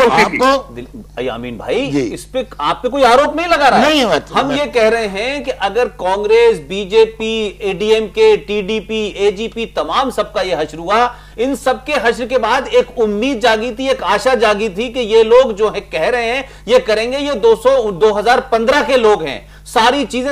आपको यामीन भाई इस पे आप पे कोई आरोप नहीं लगा रहा है। हम ये कह रहे हैं कि अगर Congress, BJP, ADMK, TDP, AGP तमाम सबका ये हश्र हुआ, इन सबके हश्र के बाद एक उम्मीद जागी थी, एक आशा जागी थी कि ये लोग जो है कह रहे हैं ये करेंगे, ये 2015 के लोग हैं, सारी चीजें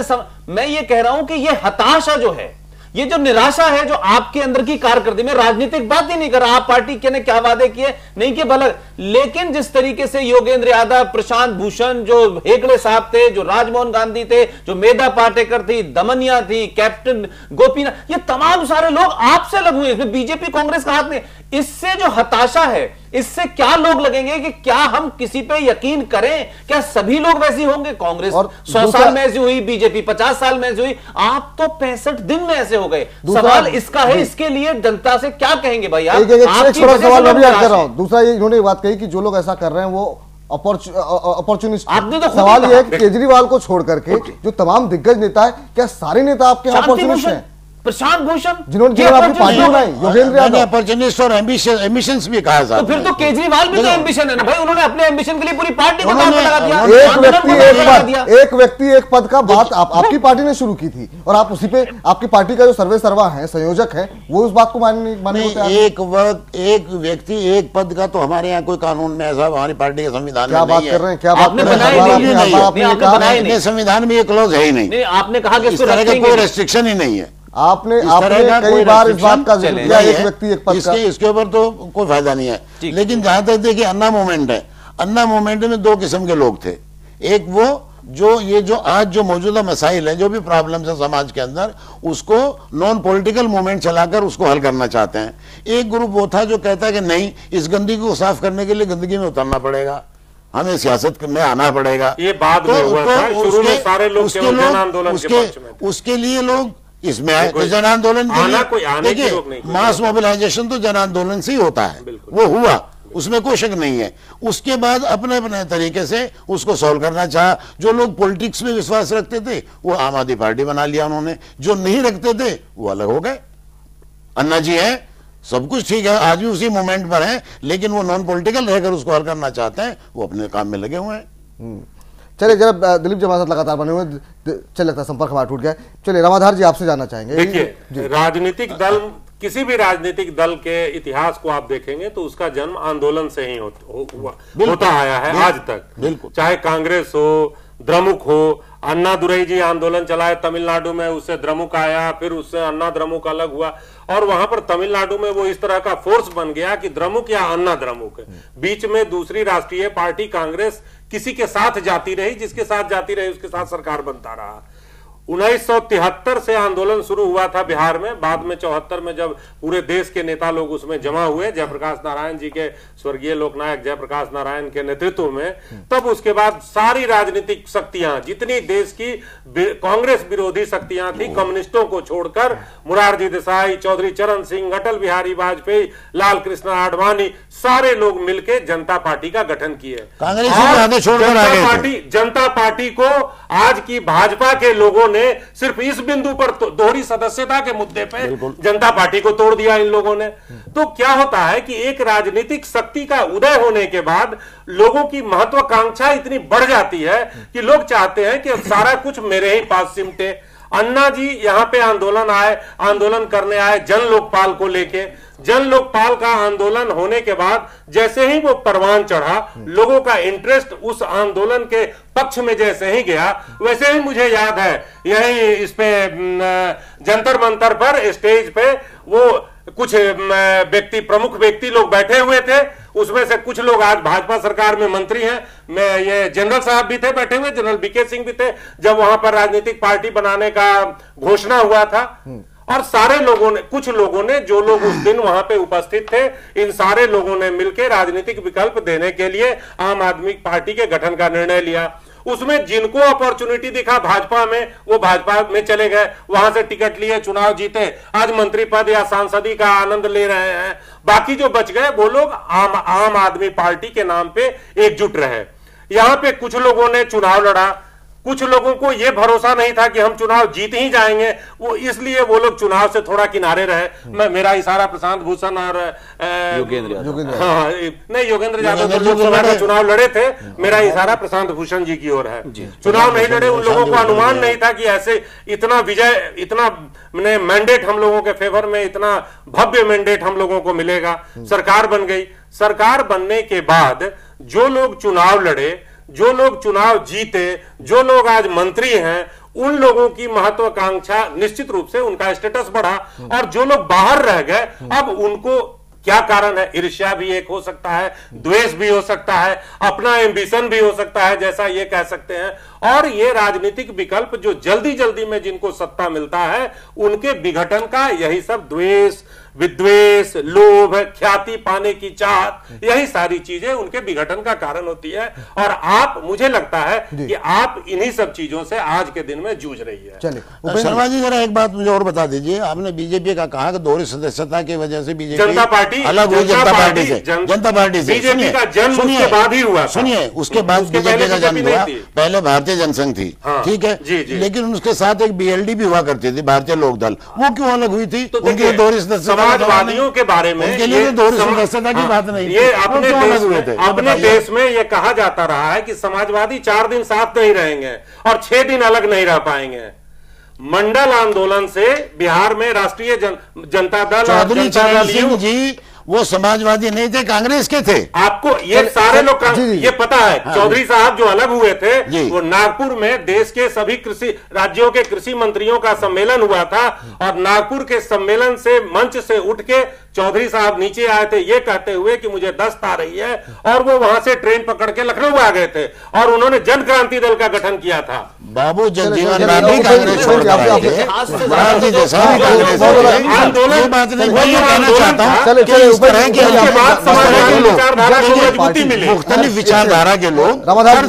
मैं ये कह रहा हूं कि ये हताशा जो है, ये जो निराशा है जो आपके अंदर की कारकर्दगी में, राजनीतिक बात ही नहीं कर रहा, आप पार्टी के ने क्या वादे किए नहीं किए भला, लेकिन जिस तरीके से योगेंद्र यादव, प्रशांत भूषण, जो हेगड़े साहब थे, जो राजमोहन गांधी थे, जो मेधा पाटेकर थी, दमनिया थी, कैप्टन गोपीनाथ, ये तमाम सारे लोग आपसे अलग हुए, इसमें बीजेपी कांग्रेस का हाथ नहीं। इससे जो हताशा है, इससे क्या लोग लगेंगे कि क्या हम किसी पे यकीन करें, क्या सभी लोग वैसी होंगे? कांग्रेस 100 साल में ऐसी हुई, बीजेपी 50 साल में ऐसी हुई, आप तो 65 दिन में ऐसे हो गए। सवाल इसका है, इसके लिए जनता से क्या कहेंगे भाई आप? छोटा सवाल मैं भी याद कर रहा हूं। दूसरा ये इन्होंने बात कही कि जो लोग ऐसा कर रहे हैं वो अपॉर्चुनिस्ट। आपने तो सवाल ये है कि केजरीवाल को छोड़ करके जो तमाम दिग्गज नेता है, क्या सारे नेता आपके यहाँ अपॉर्चुनिस्ट हैं? प्रशांत भूषण जिन्होंने आपकी पार्टी बनाई, योगेंद्र यादव अपॉर्चुनिस्ट और एम्बिशंस भी कहा जाता है। तो फिर तो केजरीवाल भी तो एम्बिशन है ना भाई, उन्होंने अपने एम्बिशन के लिए पूरी पार्टी को काम पे लगा दिया। एक व्यक्ति एक पद का बात आपकी पार्टी ने शुरू की थी और आप उसी पे, आपकी पार्टी का जो सर्वे सर्वा है, संयोजक है, वो उस बात को मानने एक व्यक्ति एक पद का तो हमारे यहाँ कोई कानून में ऐसा हमारी पार्टी के संविधान में क्या बात कर रहे हैं, क्या बात कर रहे हैं? संविधान में ये क्लॉज है ही नहीं, आपने कहा कि इस तरह का कोई रेस्ट्रिक्शन ही नहीं है। आपने कई बार इस बात का जिक्र किया, एक व्यक्ति एक पद का, इसके ऊपर तो कोई फायदा नहीं है। लेकिन जहां तक देखिए अन्ना मूवमेंट है, अन्ना मूवमेंट में दो किस्म के लोग थे। एक वो जो आज जो मौजूदा मसाइल है, जो भी प्रॉब्लम्स है समाज के अंदर, उसको नॉन पॉलिटिकल मूवमेंट चलाकर उसको हल करना चाहते हैं। एक ग्रुप वो था जो कहता है कि नहीं, इस गंदगी को साफ करने के लिए गंदगी में उतरना पड़ेगा, हमें सियासत में आना पड़ेगा। ये बाद में हुआ था, शुरू में सारे लोग जन आंदोलन के पक्ष में थे। उसके लिए लोग इसमें आए, तो जन आंदोलन के लिए देखिए मास मोबिलाइजेशन तो जन आंदोलन से ही होता है, वो हुआ, उसमें कोई शक नहीं है। उसके बाद अपने अपने तरीके से उसको सॉल्व करना चाहा। जो लोग पॉलिटिक्स में विश्वास रखते थे वो आम आदमी पार्टी बना लिया उन्होंने, जो नहीं रखते थे वो अलग हो गए। अन्ना जी है, सब कुछ ठीक है, आज भी उसी मोमेंट पर है, लेकिन वो नॉन पॉलिटिकल रहकर उसको हल करना चाहते हैं, वो अपने काम में लगे हुए हैं। चलिए जरा दिलीप जी हमारे साथ लगातार बने हुए, चल लगता है संपर्क हमारा टूट गया। चलिए रामाधार जी आपसे जानना चाहेंगे। देखिए, राजनीतिक दल, किसी भी राजनीतिक दल के इतिहास को आप देखेंगे तो उसका जन्म आंदोलन से ही होता आया है आज तक। चाहे कांग्रेस हो, द्रमुक हो, अन्ना दुरई जी आंदोलन चलाए तमिलनाडु में, उससे द्रमुक आया, फिर उससे अन्ना द्रमुक अलग हुआ, और वहां पर तमिलनाडु में वो इस तरह का फोर्स बन गया कि द्रमुक या अन्ना द्रमुक, बीच में दूसरी राष्ट्रीय पार्टी कांग्रेस किसी के साथ जाती रही, जिसके साथ जाती रही उसके साथ सरकार बनता रहा। 1973 से आंदोलन शुरू हुआ था बिहार में, बाद में 74 में जब पूरे देश के नेता लोग उसमें जमा हुए, जयप्रकाश नारायण जी के, स्वर्गीय लोकनायक जयप्रकाश नारायण के नेतृत्व में, तब उसके बाद सारी राजनीतिक शक्तियां, जितनी देश की कांग्रेस विरोधी शक्तियां थी, कम्युनिस्टों को छोड़कर मोरारजी देसाई, चौधरी चरण सिंह, अटल बिहारी वाजपेयी, लाल कृष्ण आडवाणी, सारे लोग मिलकर जनता पार्टी का गठन किए। जनता पार्टी को आज की भाजपा के लोगों ने सिर्फ इस बिंदु पर दोहरी सदस्यता के मुद्दे पे जनता पार्टी को तोड़ दिया इन लोगों ने। तो क्या होता है कि एक राजनीतिक शक्ति का उदय होने के बाद लोगों की महत्वाकांक्षा इतनी बढ़ जाती है कि लोग चाहते हैं कि सारा कुछ मेरे ही पास सिमटे। अन्ना जी यहाँ पे आंदोलन करने आए जन लोकपाल को लेके। जन लोकपाल का आंदोलन होने के बाद जैसे ही वो परवान चढ़ा, लोगों का इंटरेस्ट उस आंदोलन के पक्ष में जैसे ही गया, वैसे ही मुझे याद है यही इस पे जंतर मंतर पर स्टेज पे वो कुछ प्रमुख व्यक्ति लोग बैठे हुए थे। उसमें से कुछ लोग आज भाजपा सरकार में मंत्री हैं। मैं ये जनरल साहब भी थे बैठे हुए, जनरल बीके सिंह भी थे जब वहां पर राजनीतिक पार्टी बनाने का घोषणा हुआ था। और सारे लोगों ने, कुछ लोगों ने, जो लोग उस दिन वहां पे उपस्थित थे, इन सारे लोगों ने मिलकर राजनीतिक विकल्प देने के लिए आम आदमी पार्टी के गठन का निर्णय लिया। उसमें जिनको अपॉर्चुनिटी दिखा भाजपा में, वो भाजपा में चले गए, वहां से टिकट लिए, चुनाव जीते, आज मंत्री पद या सांसदी का आनंद ले रहे हैं। बाकी जो बच गए वो लोग आम आदमी पार्टी के नाम पे एकजुट रहे। यहां पे कुछ लोगों ने चुनाव लड़ा, कुछ लोगों को यह भरोसा नहीं था कि हम चुनाव जीत ही जाएंगे, वो इसलिए वो लोग चुनाव से थोड़ा किनारे रहे। मेरा इशारा प्रशांत भूषण और योगेंद्र यादव, हाँ नहीं, योगेंद्र यादव तो लोकसभा का चुनाव लड़े थे, मेरा इशारा प्रशांत भूषण जी की ओर है। चुनाव नहीं लड़े, उन लोगों को अनुमान नहीं था कि ऐसे इतना विजय, इतना मैंडेट हम लोगों के फेवर में, इतना भव्य मैंडेट हम लोगों को मिलेगा। सरकार बन गई। सरकार बनने के बाद जो लोग चुनाव लड़े, जो लोग चुनाव जीते, जो लोग आज मंत्री हैं, उन लोगों की महत्वाकांक्षा निश्चित रूप से उनका स्टेटस बढ़ा। और जो लोग बाहर रह गए, अब उनको क्या कारण है? ईर्ष्या भी एक हो सकता है, द्वेष भी हो सकता है, अपना एम्बिशन भी हो सकता है, जैसा ये कह सकते हैं। और ये राजनीतिक विकल्प जो जल्दी जल्दी में जिनको सत्ता मिलता है, उनके विघटन का यही सब द्वेष, विद्वेष, लोभ, ख्याति पाने की चाहत, यही सारी चीजें उनके विघटन का कारण होती है। और आप, मुझे लगता है कि आप इन्हीं सब चीजों से आज के दिन में जूझ रही है। चलिए शर्मा जी, जरा एक बात मुझे और बता दीजिए। आपने बीजेपी का कहा कि दोहरी सदस्यता की वजह से बीजेपी जनता पार्टी अलग हुई, जनता पार्टी से बीजेपी का जन्म उसके बाद ही हुआ। सुनिए, उसके बाद बीजेपी का जन्म हुआ। पहले भारतीय जनसंघ थी, ठीक है, लेकिन उसके साथ एक बीएलडी भी हुआ करती थी, भारतीय लोकदल। वो क्यों अलग हुई थी? उनकी दोहरी सदस्यता, समाजवादियों के बारे में ये दोहरी सदस्यता की बात नहीं, ये अपने देश में ये कहा जाता रहा है कि समाजवादी 4 दिन साथ नहीं रहेंगे और 6 दिन अलग नहीं रह पाएंगे। मंडल आंदोलन से बिहार में राष्ट्रीय जनता दल, चौधरी चरण सिंह जी वो समाजवादी नहीं थे, कांग्रेस के थे। आपको ये सारे लोग ये पता है। चौधरी साहब जो अलग हुए थे, वो नागपुर में देश के सभी कृषि राज्यों के कृषि मंत्रियों का सम्मेलन हुआ था, और नागपुर के सम्मेलन से, मंच से उठ के चौधरी साहब नीचे आए थे ये कहते हुए कि मुझे दस्त आ रही है, और वो वहां से ट्रेन पकड़ के लखनऊ आ गए थे और उन्होंने जन क्रांति दल का गठन किया था। बाबू जगजीवन राम भी कांग्रेस छोड़ कर आए थे, आंदोलन बात नहीं, मैं ये कहना चाहता हूं इस तरह के मुख्तलिफ विचारधारा के लोग हर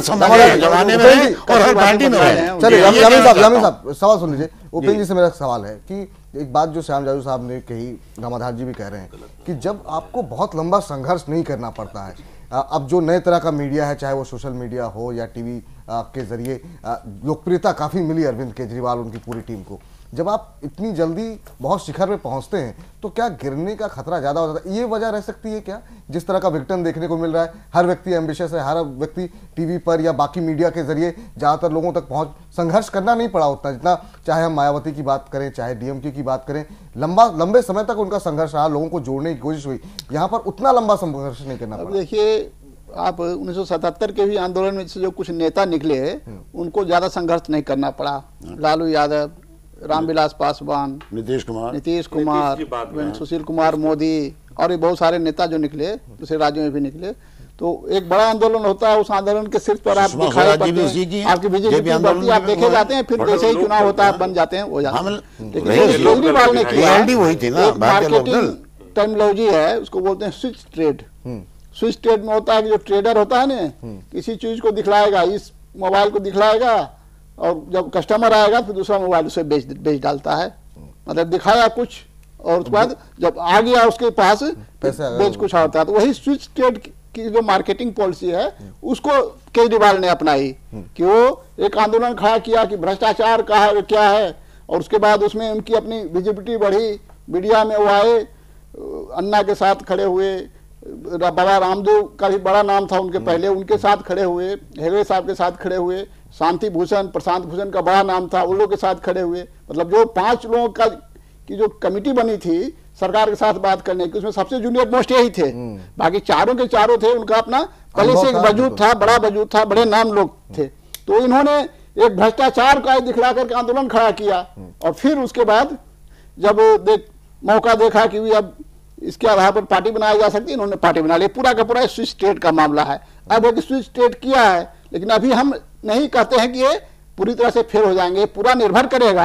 जमाने में रहे और हर पार्टी में रहे। चलिए जामिल साहब सवाल सुन लीजिए। उपेंद्र जी से मेरा सवाल है कि एक बात जो श्याम जाजू साहब ने कही, रामाधार जी भी कह रहे हैं कि जब आपको बहुत लंबा संघर्ष नहीं करना पड़ता है, अब जो नए तरह का मीडिया है, चाहे वो सोशल मीडिया हो या टीवी के जरिए लोकप्रियता काफ़ी मिली अरविंद केजरीवाल, उनकी पूरी टीम को, जब आप इतनी जल्दी बहुत शिखर पे पहुंचते हैं तो क्या गिरने का खतरा ज़्यादा हो जाता है? ये वजह रह सकती है क्या, जिस तरह का विघटन देखने को मिल रहा है? हर व्यक्ति एम्बिशियस है, हर व्यक्ति टीवी पर या बाकी मीडिया के जरिए ज़्यादातर लोगों तक पहुंच, संघर्ष करना नहीं पड़ा उतना जितना, चाहे हम मायावती की बात करें, चाहे डीएमके की बात करें, लंबे समय तक उनका संघर्ष रहा, लोगों को जोड़ने की कोशिश हुई। यहाँ पर उतना लंबा संघर्ष नहीं करना पड़ा। देखिए, आप 1977 के भी आंदोलन में से जो कुछ नेता निकले, उनको ज्यादा संघर्ष नहीं करना पड़ा। लालू यादव, रामविलास पासवान, नीतीश कुमार, सुशील कुमार मोदी, और ये बहुत सारे नेता जो निकले दूसरे राज्यों में भी निकले। तो एक बड़ा आंदोलन होता है, उस आंदोलन के सिर्फ पर आप दिखाई पड़ते हैं, आपकी बीजेपी आप देखे जाते हैं, फिर जैसे ही चुनाव होता है बन जाते हैं, हो जाते हैं। लेकिन केजरीवाल ने किया मार्केटिंग टर्मिनोलॉजी है, उसको बोलते हैं स्विच ट्रेड। स्विच ट्रेड में होता है कि जो ट्रेडर होता है ना, किसी चीज को दिखलाएगा, इस मोबाइल को दिखलाएगा, और जब कस्टमर आएगा फिर दूसरा मोबाइल उसे बेच डालता है। मतलब दिखाया कुछ और उसके बाद जब आ गया उसके पास बेच कुछ होता है। तो वही स्विच ट्रेड की जो मार्केटिंग पॉलिसी है उसको केजरीवाल ने अपनाई कि वो एक आंदोलन खड़ा किया कि भ्रष्टाचार का है क्या है, और उसके बाद उसमें उनकी अपनी विजिबिलिटी बढ़ी, मीडिया में वो आए, अन्ना के साथ खड़े हुए, बाबा रामदेव का भी बड़ा नाम था उनके पहले, उनके साथ खड़े हुए, हेगड़े साहब के साथ खड़े हुए, शांति भूषण, प्रशांत भूषण का बड़ा नाम था, उन लोगों के साथ खड़े हुए। मतलब जो 5 लोगों का की जो कमेटी बनी थी सरकार के साथ बात करने की, उसमें सबसे जूनियर मोस्ट यही थे। बाकी चारों के चारों थे, उनका अपना पहले से एक वजूद था, बड़ा वजूद था, बड़े नाम लोग थे। तो इन्होंने एक भ्रष्टाचार का दिखला करके आंदोलन खड़ा किया, और फिर उसके बाद जब मौका देखा कि अब इसके आधार पर पार्टी बनाई जा सकती है, इन्होंने पार्टी बना ली। पूरा का पूरा स्विच स्टेट का मामला है। अब एक स्विच स्टेट किया है, लेकिन अभी हम नहीं कहते हैं कि ये पूरी तरह से फेल हो जाएंगे। पूरा निर्भर करेगा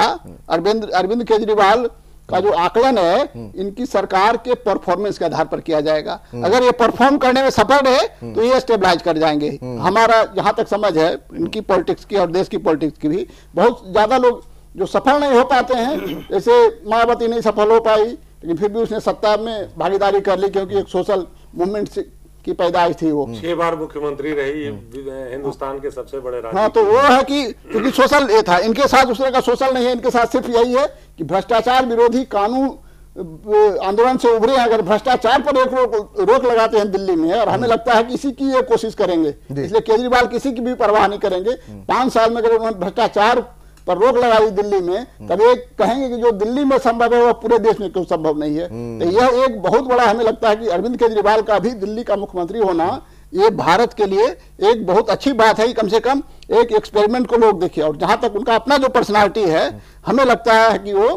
अरविंद केजरीवाल का जो आकलन है इनकी सरकार के परफॉर्मेंस के आधार पर किया जाएगा। अगर ये परफॉर्म करने में सफल रहे तो ये स्टेबलाइज कर जाएंगे। हमारा जहां तक समझ है इनकी पॉलिटिक्स की और देश की पॉलिटिक्स की भी, बहुत ज्यादा लोग जो सफल नहीं हो पाते हैं, जैसे मायावती नहीं सफल हो पाई, लेकिन फिर भी उसने सत्ता में भागीदारी कर ली क्योंकि एक सोशल मूवमेंट की पैदाइश थी। वो 6 बार मुख्यमंत्री रही, हिंदुस्तान के सबसे बड़े राज्य। हाँ, तो वो है कि क्योंकि सोशल ये था, इनके साथ दूसरे का सोशल नहीं है, इनके साथ सिर्फ यही है कि भ्रष्टाचार विरोधी कानून आंदोलन से उभरे हैं। अगर भ्रष्टाचार पर एक रोक लगाते हैं दिल्ली में, और हमें लगता है कि इसी की ये कोशिश करेंगे, इसलिए केजरीवाल किसी की भी परवाह नहीं करेंगे। 5 साल में अगर उन्होंने भ्रष्टाचार पर रोक लगाई दिल्ली में, तब ये कहेंगे कि जो दिल्ली में संभव है वो पूरे देश में क्यों संभव नहीं है। तो यह एक बहुत बड़ा, हमें लगता है कि अरविंद केजरीवाल का भी दिल्ली का मुख्यमंत्री होना ये भारत के लिए एक बहुत अच्छी बात है कि कम से कम एक एक्सपेरिमेंट को लोग देखें। और जहां तक उनका अपना जो पर्सनालिटी है, हमें लगता है कि वो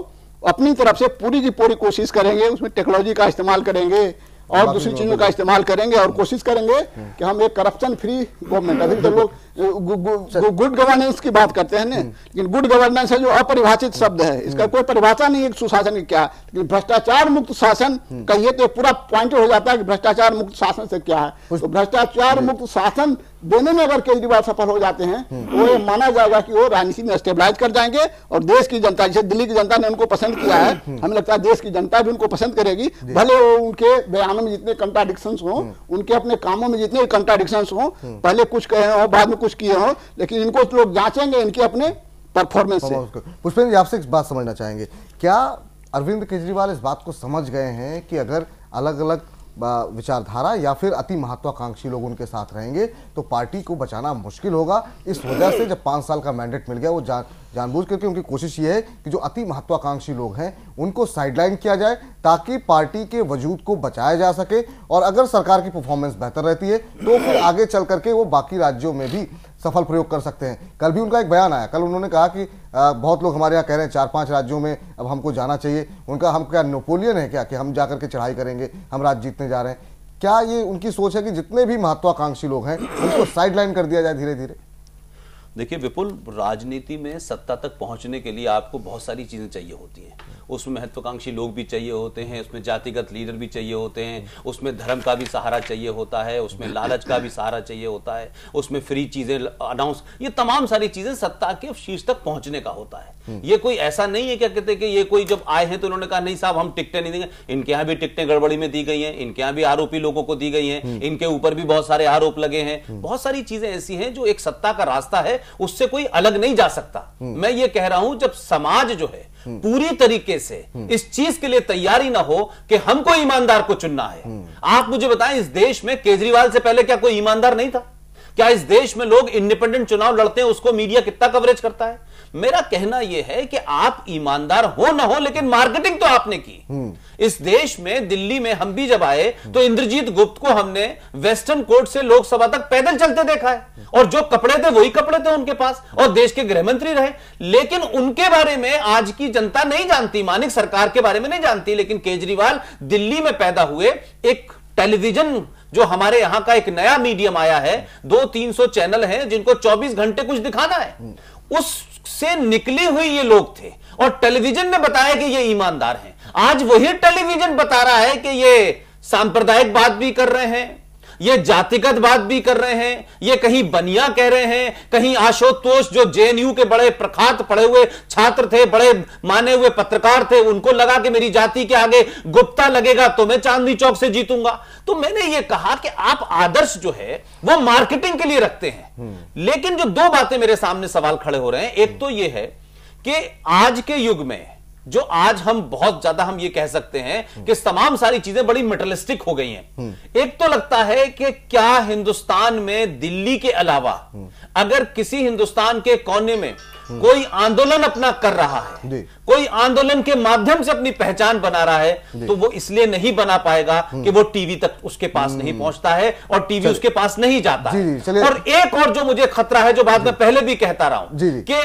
अपनी तरफ से पूरी की पूरी कोशिश करेंगे, उसमें टेक्नोलॉजी का इस्तेमाल करेंगे और दूसरी चीजों का इस्तेमाल करेंगे, और कोशिश करेंगे कि हम एक करप्शन फ्री गवर्नमेंट। अभी तो लोग गुड गवर्नेंस की बात करते हैं ना, लेकिन गुड गवर्नेंस है जो अपरिभाषित शब्द है, इसका कोई परिभाषा नहीं है सुशासन की क्या। लेकिन भ्रष्टाचार मुक्त शासन कहिए तो पूरा पॉइंट हो जाता है कि भ्रष्टाचार मुक्त शासन से क्या है। तो भ्रष्टाचार मुक्त शासन देने में अगर केजरीवाल सफल हो जाते हैं तो ये माना जाएगा कि वो राजनीति में स्टेबलाइज कर जाएंगे, और देश की जनता, जैसे दिल्ली की जनता ने उनको पसंद किया है, हमें लगता है देश की जनता भी उनको पसंद करेगी। भले वो उनके बयानों में जितने कंट्राडिक्शंस हों, उनके अपने कामों में जितने कंट्राडिक्शंस हों, पहले कुछ कहे हों बाद में कुछ किए हों, लेकिन इनको लोग जांचेंगे इनके अपने परफॉर्मेंस से। पुष्पेंद्र जी, आपसे एक बात समझना चाहेंगे, क्या अरविंद केजरीवाल इस बात को समझ गए हैं कि अगर अलग अलग विचारधारा या फिर अति महत्वाकांक्षी लोग उनके साथ रहेंगे तो पार्टी को बचाना मुश्किल होगा? इस वजह से जब 5 साल का मैंडेट मिल गया, वो जानबूझ करके उनकी कोशिश ये है कि जो अति महत्वाकांक्षी लोग हैं उनको साइडलाइन किया जाए ताकि पार्टी के वजूद को बचाया जा सके, और अगर सरकार की परफॉर्मेंस बेहतर रहती है तो फिर आगे चल करके वो बाकी राज्यों में भी सफल प्रयोग कर सकते हैं। कल भी उनका एक बयान आया, कल उन्होंने कहा कि बहुत लोग हमारे यहाँ कह रहे हैं 4-5 राज्यों में अब हमको जाना चाहिए। उनका हम क्या नेपोलियन है क्या कि हम जाकर के चढ़ाई करेंगे, हम राज्य जीतने जा रहे हैं? क्या ये उनकी सोच है कि जितने भी महत्वाकांक्षी लोग हैं उनको साइडलाइन कर दिया जाए धीरे धीरे? देखिए विपुल, राजनीति में सत्ता तक पहुंचने के लिए आपको बहुत सारी चीजें चाहिए होती हैं। उसमें महत्वाकांक्षी लोग भी चाहिए होते हैं, उसमें जातिगत लीडर भी चाहिए होते हैं, उसमें धर्म का भी सहारा चाहिए होता है, उसमें लालच का भी सहारा चाहिए होता है, उसमें फ्री चीजें अनाउंस, ये तमाम सारी चीजें सत्ता के शीर्ष तक पहुंचने का होता है। ये कोई ऐसा नहीं है क्या कहते कि ये कोई जब आए हैं तो उन्होंने कहा नहीं साहब हम टिकटें नहीं देंगे। इनके यहाँ भी टिकटें गड़बड़ी में दी गई हैं, इनके यहाँ भी आरोपी लोगों को दी गई हैं, इनके ऊपर भी बहुत सारे आरोप लगे हैं। बहुत सारी चीजें ऐसी हैं जो एक सत्ता का रास्ता है, उससे कोई अलग नहीं जा सकता। मैं ये कह रहा हूं जब समाज जो है पूरी तरीके से इस चीज के लिए तैयारी ना हो कि हमको ईमानदार को चुनना है। आप मुझे बताएं, इस देश में केजरीवाल से पहले क्या कोई ईमानदार नहीं था? क्या इस देश में लोग इंडिपेंडेंट चुनाव लड़ते हैं, उसको मीडिया कितना कवरेज करता है? मेरा कहना यह है कि आप ईमानदार हो ना हो, लेकिन मार्केटिंग तो आपने की। इस देश में दिल्ली में हम भी जब आए तो इंद्रजीत गुप्त को हमने वेस्टर्न कोर्ट से लोकसभा तक पैदल चलते देखा है, और जो कपड़े थे वही कपड़े थे उनके पास, और देश के गृह मंत्री रहे। लेकिन उनके बारे में आज की जनता नहीं जानती, मानिक सरकार के बारे में नहीं जानती। लेकिन केजरीवाल दिल्ली में पैदा हुए, एक टेलीविजन जो हमारे यहां का एक नया मीडियम आया है, 200-300 चैनल हैं जिनको 24 घंटे कुछ दिखाना है, उससे निकली हुई ये लोग थे, और टेलीविजन ने बताया कि ये ईमानदार हैं। आज वही टेलीविजन बता रहा है कि ये सांप्रदायिक बात भी कर रहे हैं, ये जातिगत बात भी कर रहे हैं, ये कहीं बनिया कह रहे हैं, कहीं आशुतोष जो जेएनयू के बड़े प्रख्यात पढ़े हुए छात्र थे, बड़े माने हुए पत्रकार थे, उनको लगा कि मेरी जाति के आगे गुप्ता लगेगा तो मैं चांदनी चौक से जीतूंगा। तो मैंने ये कहा कि आप आदर्श जो है वो मार्केटिंग के लिए रखते हैं। लेकिन जो 2 बातें मेरे सामने सवाल खड़े हो रहे हैं, एक तो ये है कि आज के युग में जो आज हम बहुत ज्यादा हम ये कह सकते हैं कि तमाम सारी चीजें बड़ी मेटलिस्टिक हो गई हैं। एक तो लगता है कि क्या हिंदुस्तान में दिल्ली के अलावा अगर किसी हिंदुस्तान के कोने में कोई आंदोलन अपना कर रहा है, कोई आंदोलन के माध्यम से अपनी पहचान बना रहा है, तो वो इसलिए नहीं बना पाएगा कि वो टीवी तक उसके पास नहीं पहुंचता है और टीवी उसके पास नहीं जाता है। और एक और जो मुझे खतरा है, जो बात मैं पहले भी कहता रहा हूं, कि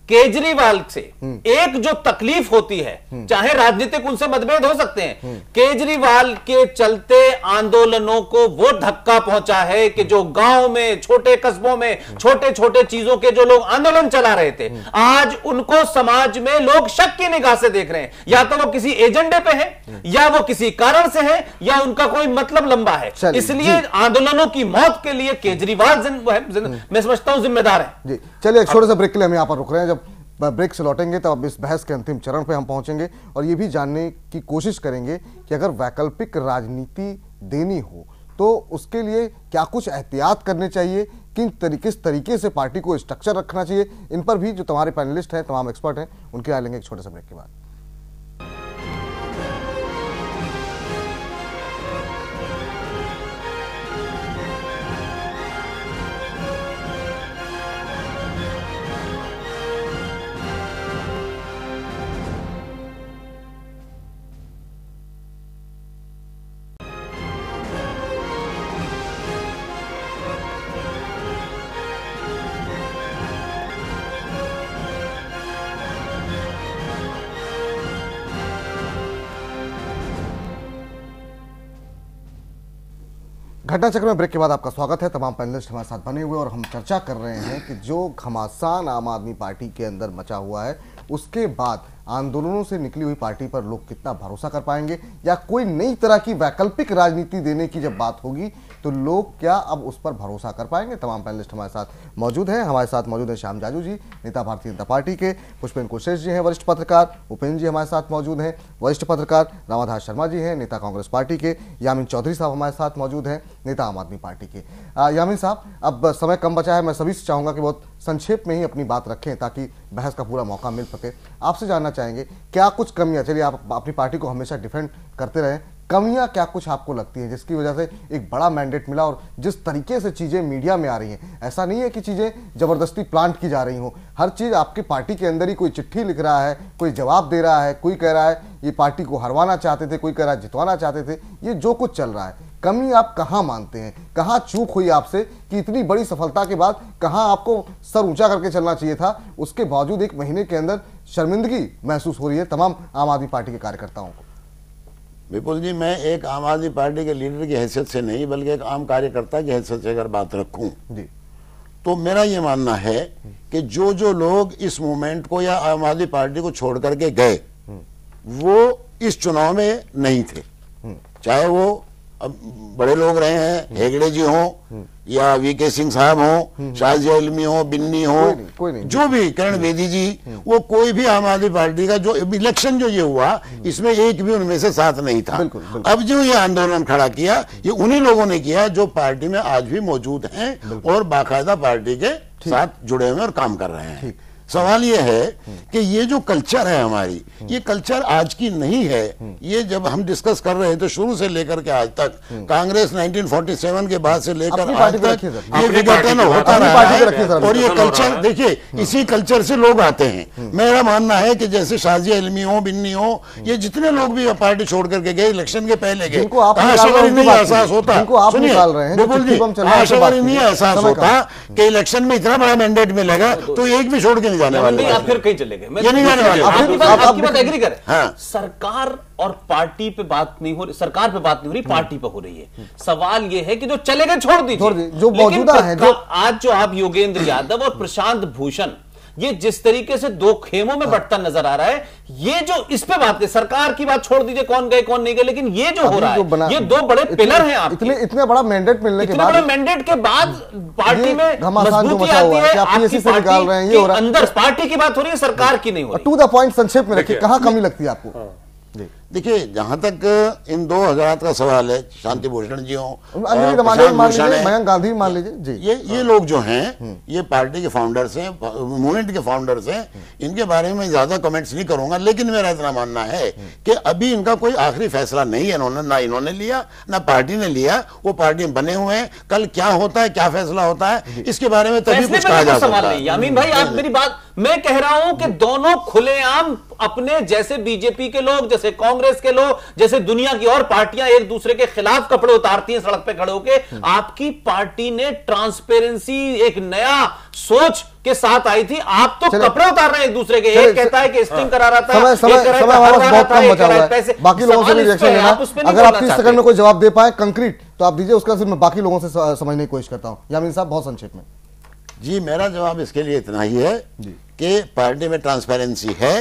केजरीवाल से एक जो तकलीफ होती है, चाहे राजनीतिक उनसे मतभेद हो सकते हैं, केजरीवाल के चलते आंदोलनों को वो धक्का पहुंचा है कि जो गांव में, छोटे कस्बों में, छोटे छोटे चीजों के जो लोग आंदोलन चला रहे थे, आज उनको समाज में लोग शक की निगाह से देख रहे हैं। या तो वो किसी एजेंडे पे है, या वो किसी कारण से है, या उनका कोई मतलब लंबा है। इसलिए आंदोलनों की मौत के लिए केजरीवाल मैं समझता हूं जिम्मेदार है। जी चलिए, एक छोटे से ब्रेक के लिए हम यहां पर रुक रहे हैं। जब ब्रेक से लौटेंगे तब अब इस बहस के अंतिम चरण पे हम पहुंचेंगे और ये भी जानने की कोशिश करेंगे कि अगर वैकल्पिक राजनीति देनी हो तो उसके लिए क्या कुछ एहतियात करने चाहिए, किस तरीके से पार्टी को स्ट्रक्चर रखना चाहिए। इन पर भी जो तुम्हारे पैनलिस्ट हैं, तमाम एक्सपर्ट हैं, उनके राय लेंगे एक छोटे से ब्रेक के बाद। घटना चक्र में ब्रेक के बाद आपका स्वागत है। तमाम पैनलिस्ट हमारे साथ बने हुए और हम चर्चा कर रहे हैं कि जो घमासान आम आदमी पार्टी के अंदर मचा हुआ है, उसके बाद आंदोलनों से निकली हुई पार्टी पर लोग कितना भरोसा कर पाएंगे, या कोई नई तरह की वैकल्पिक राजनीति देने की जब बात होगी तो लोग क्या अब उस पर भरोसा कर पाएंगे। तमाम पैनलिस्ट हमारे साथ मौजूद हैं। हमारे साथ मौजूद हैं श्याम जाजू जी, नेता भारतीय जनता पार्टी के, पुष्पेंद्र कुशेश जी हैं, वरिष्ठ पत्रकार, उपेंद्र जी हमारे साथ मौजूद हैं, वरिष्ठ पत्रकार, रामाधार शर्मा जी हैं, नेता कांग्रेस पार्टी के, यामीन चौधरी साहब हमारे साथ मौजूद हैं, नेता आम आदमी पार्टी के। यामीन साहब, अब समय कम बचा है, मैं सभी से चाहूँगा कि बहुत संक्षेप में ही अपनी बात रखें ताकि बहस का पूरा मौका मिल सके। आपसे जानना चाहेंगे क्या कुछ कमियां, चलिए आप अपनी पार्टी को हमेशा डिफेंड करते रहे, कमियां क्या कुछ आपको लगती हैं जिसकी वजह से एक बड़ा मैंडेट मिला, और जिस तरीके से चीज़ें मीडिया में आ रही हैं, ऐसा नहीं है कि चीज़ें ज़बरदस्ती प्लांट की जा रही हों, हर चीज़ आपकी पार्टी के अंदर ही कोई चिट्ठी लिख रहा है, कोई जवाब दे रहा है, कोई कह रहा है ये पार्टी को हरवाना चाहते थे, कोई कह रहा है जितवाना चाहते थे, ये जो कुछ चल रहा है, कमी आप कहाँ मानते हैं, कहाँ चूक हुई आपसे कि इतनी बड़ी सफलता के बाद कहाँ आपको सर ऊंचा करके चलना चाहिए था, उसके बावजूद एक महीने के अंदर शर्मिंदगी महसूस हो रही है तमाम आम आदमी पार्टी के कार्यकर्ताओं को। विपुल जी, मैं एक आम आदमी पार्टी के लीडर की हैसियत से नहीं बल्कि एक आम कार्यकर्ता की हैसियत से अगर बात रखूं जी, तो मेरा ये मानना है कि जो जो लोग इस मूवमेंट को या आम आदमी पार्टी को छोड़ करके गए वो इस चुनाव में नहीं थे, चाहे वो अब बड़े लोग रहे हैं, हेगड़े जी हों या वीके सिंह साहब हों, शाजिया इल्मी हो, बिन्नी हो, कोई नहीं, जो भी किरण बेदी जी, वो कोई भी आम आदमी पार्टी का जो इलेक्शन जो ये हुआ इसमें एक भी उनमें से साथ नहीं था। बिल्कुल, बिल्कुल। अब जो ये आंदोलन खड़ा किया ये उन्हीं लोगों ने किया जो पार्टी में आज भी मौजूद हैं और बाकायदा पार्टी के साथ जुड़े हुए और काम कर रहे हैं। सवाल ये है कि ये जो कल्चर है हमारी, ये कल्चर आज की नहीं है। ये जब हम डिस्कस कर रहे हैं तो शुरू से लेकर के आज तक, कांग्रेस 1947 के बाद से लेकर आज तक ये विघटन होता रहा है और ये कल्चर देखिए, इसी कल्चर से लोग आते हैं। मेरा मानना है कि जैसे शाजिया इल्मी हो, बिन्नी हो, ये जितने लोग भी पार्टी छोड़ करके गए इलेक्शन के पहले गए, आशा करी नहीं एहसास होता, सुनिए बिल्कुल जी, आशा करी नहीं एहसास होता कि इलेक्शन में इतना बड़ा मैंडेट मिलेगा तो एक भी छोड़ के जाने वाले, आप फिर कहीं चले गए। ये नहीं जाने वाले। आपकी बात एग्री करें। हाँ। सरकार और पार्टी पे बात नहीं हो रही, सरकार पे बात नहीं हो रही, पार्टी पे हो रही है। सवाल ये है कि जो चले गए छोड़ दीजिए, जो मौजूदा है, जो आज जो आप योगेंद्र यादव और प्रशांत भूषण ये जिस तरीके से दो खेमों में बंटता नजर आ रहा है, ये जो इस पे बात है, सरकार की बात छोड़ दीजिए कौन गए कौन नहीं गए, लेकिन ये जो हो रहा है, ये दो बड़े पिलर हैं आपके। इतने बड़ा मैंडेट मिलने के बाद, बड़े मैंडेट के बाद पार्टी में मजबूती आती है, आपकी पार्टी के अंदर पार्टी की बात हो रही है, सरकार की नहीं हो रही। टू द पॉइंट संक्षेप में रखिए, कहां कमी लगती है आपको? देखिए, जहां तक इन दो हजरात का सवाल है, शांति भूषण जी हों, मयंक गांधी मान लीजिए जी, ये लोग जो हैं, ये पार्टी के फाउंडर्स हैं, मूवमेंट के फाउंडर्स हैं, इनके बारे में ज्यादा कमेंट्स नहीं करूंगा, लेकिन मेरा इतना मानना है कि अभी इनका कोई आखिरी फैसला नहीं है, ना इन्होंने लिया ना पार्टी ने लिया, वो पार्टी बने हुए हैं, कल क्या होता है, क्या फैसला होता है, इसके बारे में तभी कुछ कहा जा सकता है। यामीन भाई, आप मेरी बात, मैं कह रहा हूं कि दोनों खुलेआम अपने जैसे बीजेपी के लोग, जैसे कांग्रेस के लोग, जैसे दुनिया की और पार्टियां एक दूसरे के खिलाफ कपड़े उतारती हैं सड़क पे खड़े होकर, आपकी पार्टी ने ट्रांसपेरेंसी, एक नया सोच के साथ आई थी। आप तो कपड़े उतार रहे हैं एक दूसरे के, एक कहता है कि स्टिंग करा रहा था, समय बहुत कम बचा हुआ है, बाकी लोगों से भी रिएक्शन लेना। अगर आप 30 सेकंड में कोई जवाब दे पाए कंक्रीट तो आप दीजिए, उसका सिर्फ मैं बाकी लोगों से समझने की कोशिश करता हूं। यामीन साहब, बहुत संक्षेप में। जी, मेरा जवाब इसके लिए इतना ही है कि पार्टी में ट्रांसपेरेंसी है,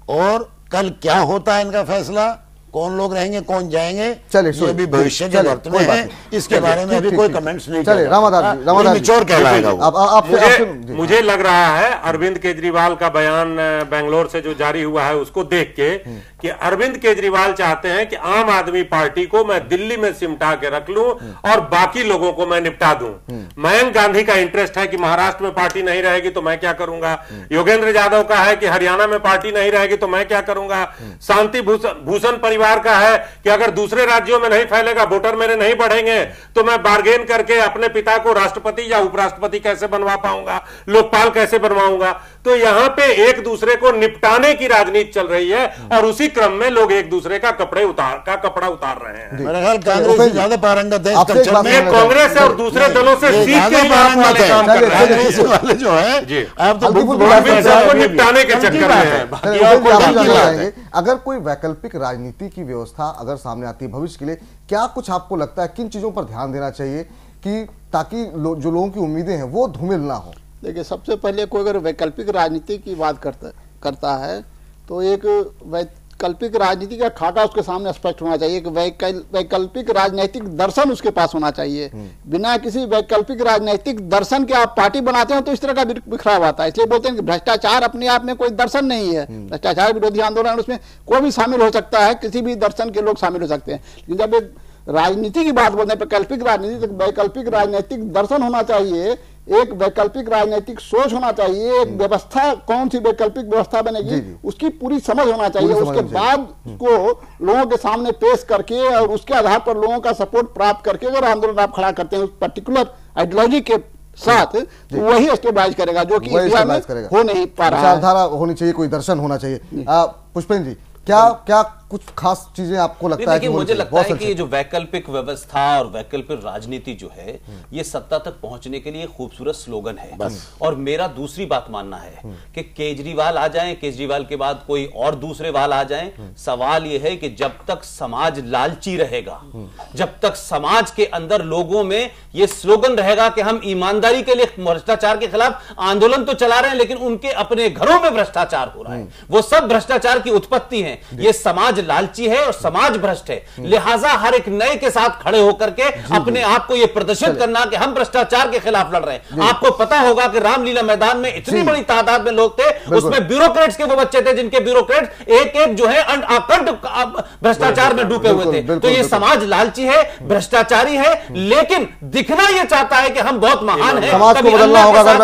और कल क्या होता है इनका फैसला, कौन लोग रहेंगे कौन जाएंगे, चलिए अभी भविष्य के वक्त में है, इसके बारे में अभी कोई कमेंट्स नहीं। चलिए रामादास चोर कहलाएगा। मुझे लग रहा है अरविंद केजरीवाल का बयान बेंगलोर से जो जारी हुआ है उसको देख के कि अरविंद केजरीवाल चाहते हैं कि आम आदमी पार्टी को मैं दिल्ली में सिमटा के रख लूं और बाकी लोगों को मैं निपटा दूं। मयंक गांधी का इंटरेस्ट है कि महाराष्ट्र में पार्टी नहीं रहेगी तो मैं क्या करूंगा, योगेंद्र यादव का है कि हरियाणा में पार्टी नहीं रहेगी तो मैं क्या करूंगा, शांति भूषण परिवार का है कि अगर दूसरे राज्यों में नहीं फैलेगा, वोटर मेरे नहीं बढ़ेंगे, तो मैं बार्गेन करके अपने पिता को राष्ट्रपति या उपराष्ट्रपति कैसे बनवा पाऊंगा, लोकपाल कैसे बनवाऊंगा। तो यहां पे एक दूसरे को निपटाने की राजनीति चल रही है और उसी क्रम में लोग एक दूसरे का कपड़ा उतार रहे हैं। मेरा ख्याल कांग्रेस ज्यादा पारंगत है, कांग्रेस और दूसरे दलों से सीख के काम कर रहे हैं जो है, आप तो निपटाने के चक्कर में है। अगर कोई वैकल्पिक राजनीति की व्यवस्था अगर सामने आती है भविष्य के लिए, क्या कुछ आपको लगता है किन चीजों पर ध्यान देना चाहिए कि ताकि जो लोगों की उम्मीदें हैं वो धूमिल ना हो? देखिए, सबसे पहले कोई अगर वैकल्पिक राजनीति की बात करता है तो एक वैकल्पिक राजनीति का खाका उसके सामने स्पष्ट होना चाहिए, एक वैकल्पिक राजनीतिक दर्शन उसके पास होना चाहिए। बिना किसी वैकल्पिक राजनीतिक दर्शन के आप पार्टी बनाते हो तो इस तरह का बिखराव आता है। इसलिए बोलते हैं कि भ्रष्टाचार अपने आप में कोई दर्शन नहीं है, भ्रष्टाचार विरोधी आंदोलन उसमें कोई भी शामिल हो सकता है, किसी भी दर्शन के लोग शामिल हो सकते हैं। लेकिन जब एक राजनीति की बात बोलते हैं, वैकल्पिक राजनीति, तो वैकल्पिक राजनीतिक दर्शन होना चाहिए, एक वैकल्पिक राजनीतिक सोच होना चाहिए, एक व्यवस्था, कौन सी वैकल्पिक व्यवस्था बनेगी उसकी पूरी समझ होना चाहिए। उसके बाद को लोगों के सामने पेश करके और उसके आधार पर लोगों का सपोर्ट प्राप्त करके अगर आंदोलन आप खड़ा करते हैं उस पर्टिकुलर आइडियोलॉजी के साथ, तो वही स्टेबलाइज करेगा, जो कि इंडिया में हो नहीं पा रहा है। विचारधारा होनी चाहिए, कोई दर्शन होना चाहिए। पुष्पेंद्र जी, क्या कुछ खास चीजें आपको लगता है कि मुझे लगता है कि ये जो वैकल्पिक व्यवस्था और वैकल्पिक राजनीति जो है ये सत्ता तक पहुंचने के लिए खूबसूरत स्लोगन है। और मेरा दूसरी बात मानना है कि केजरीवाल आ जाएं, केजरीवाल के बाद कोई और दूसरे वाल आ जाएं, सवाल ये है कि जब तक समाज लालची रहेगा, जब तक समाज के अंदर लोगों में ये स्लोगन रहेगा कि हम ईमानदारी के लिए भ्रष्टाचार के खिलाफ आंदोलन तो चला रहे हैं लेकिन उनके अपने घरों में भ्रष्टाचार हो रहा है, वो सब भ्रष्टाचार की उत्पत्ति है। ये समाज लालची है और समाज भ्रष्ट है, लिहाजा हर एक नए के साथ खड़े होकर के अपने आप को यह प्रदर्शित करना कि हम भ्रष्टाचार के खिलाफ लड़ रहे हैं। आपको पता होगा कि रामलीला मैदान में इतनी बड़ी तादाद में लोग थे, उसमें ब्यूरोक्रेट्स के वो बच्चे थे जिनके ब्यूरोक्रेट्स एक एक जो है अखंड भ्रष्टाचार में डूबे हुए थे। तो ये समाज लालची है, भ्रष्टाचारी है, लेकिन दिखना यह चाहता है कि हम बहुत महान हैं।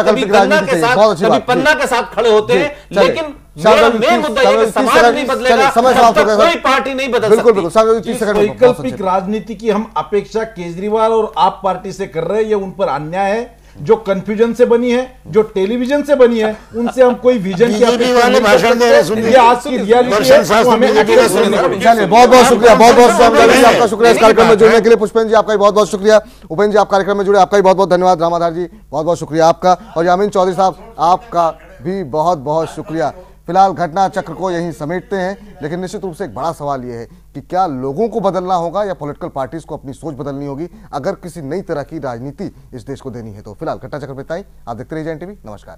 कभी गन्ना के साथ, कभी पन्ना के साथ खड़े होते हैं, लेकिन मुद्दा ये कि समाज नहीं बदलेगा, कोई पार्टी नहीं बदल सकती। वैकल्पिक राजनीति की हम अपेक्षा केजरीवाल और आप पार्टी से कर रहे हैं, ये उन पर अन्याय है। जो कंफ्यूजन से बनी है, जो टेलीविजन से बनी है, उनसे हम कोई विजन की अपेक्षा नहीं कर सकते। ये आज की रियलिटी है, तो हमें बहुत बहुत शुक्रिया, बहुत बहुत आपका शुक्रिया इस कार्यक्रम में जुड़ने के लिए। पुष्पेंद्र जी आपका भी बहुत बहुत शुक्रिया। उपेंद्र जी आप कार्यक्रम में जुड़े, आपका भी बहुत बहुत धन्यवाद। रामाधार जी बहुत बहुत शुक्रिया आपका, और यामीन चौधरी साहब आपका भी बहुत बहुत शुक्रिया। फिलहाल घटना चक्र को यहीं समेटते हैं, लेकिन निश्चित रूप से एक बड़ा सवाल यह है कि क्या लोगों को बदलना होगा या पॉलिटिकल पार्टीज को अपनी सोच बदलनी होगी अगर किसी नई तरह की राजनीति इस देश को देनी है तो। फिलहाल घटना चक्र पे इतना ही। आप देखते रहिए जैन टीवी। नमस्कार।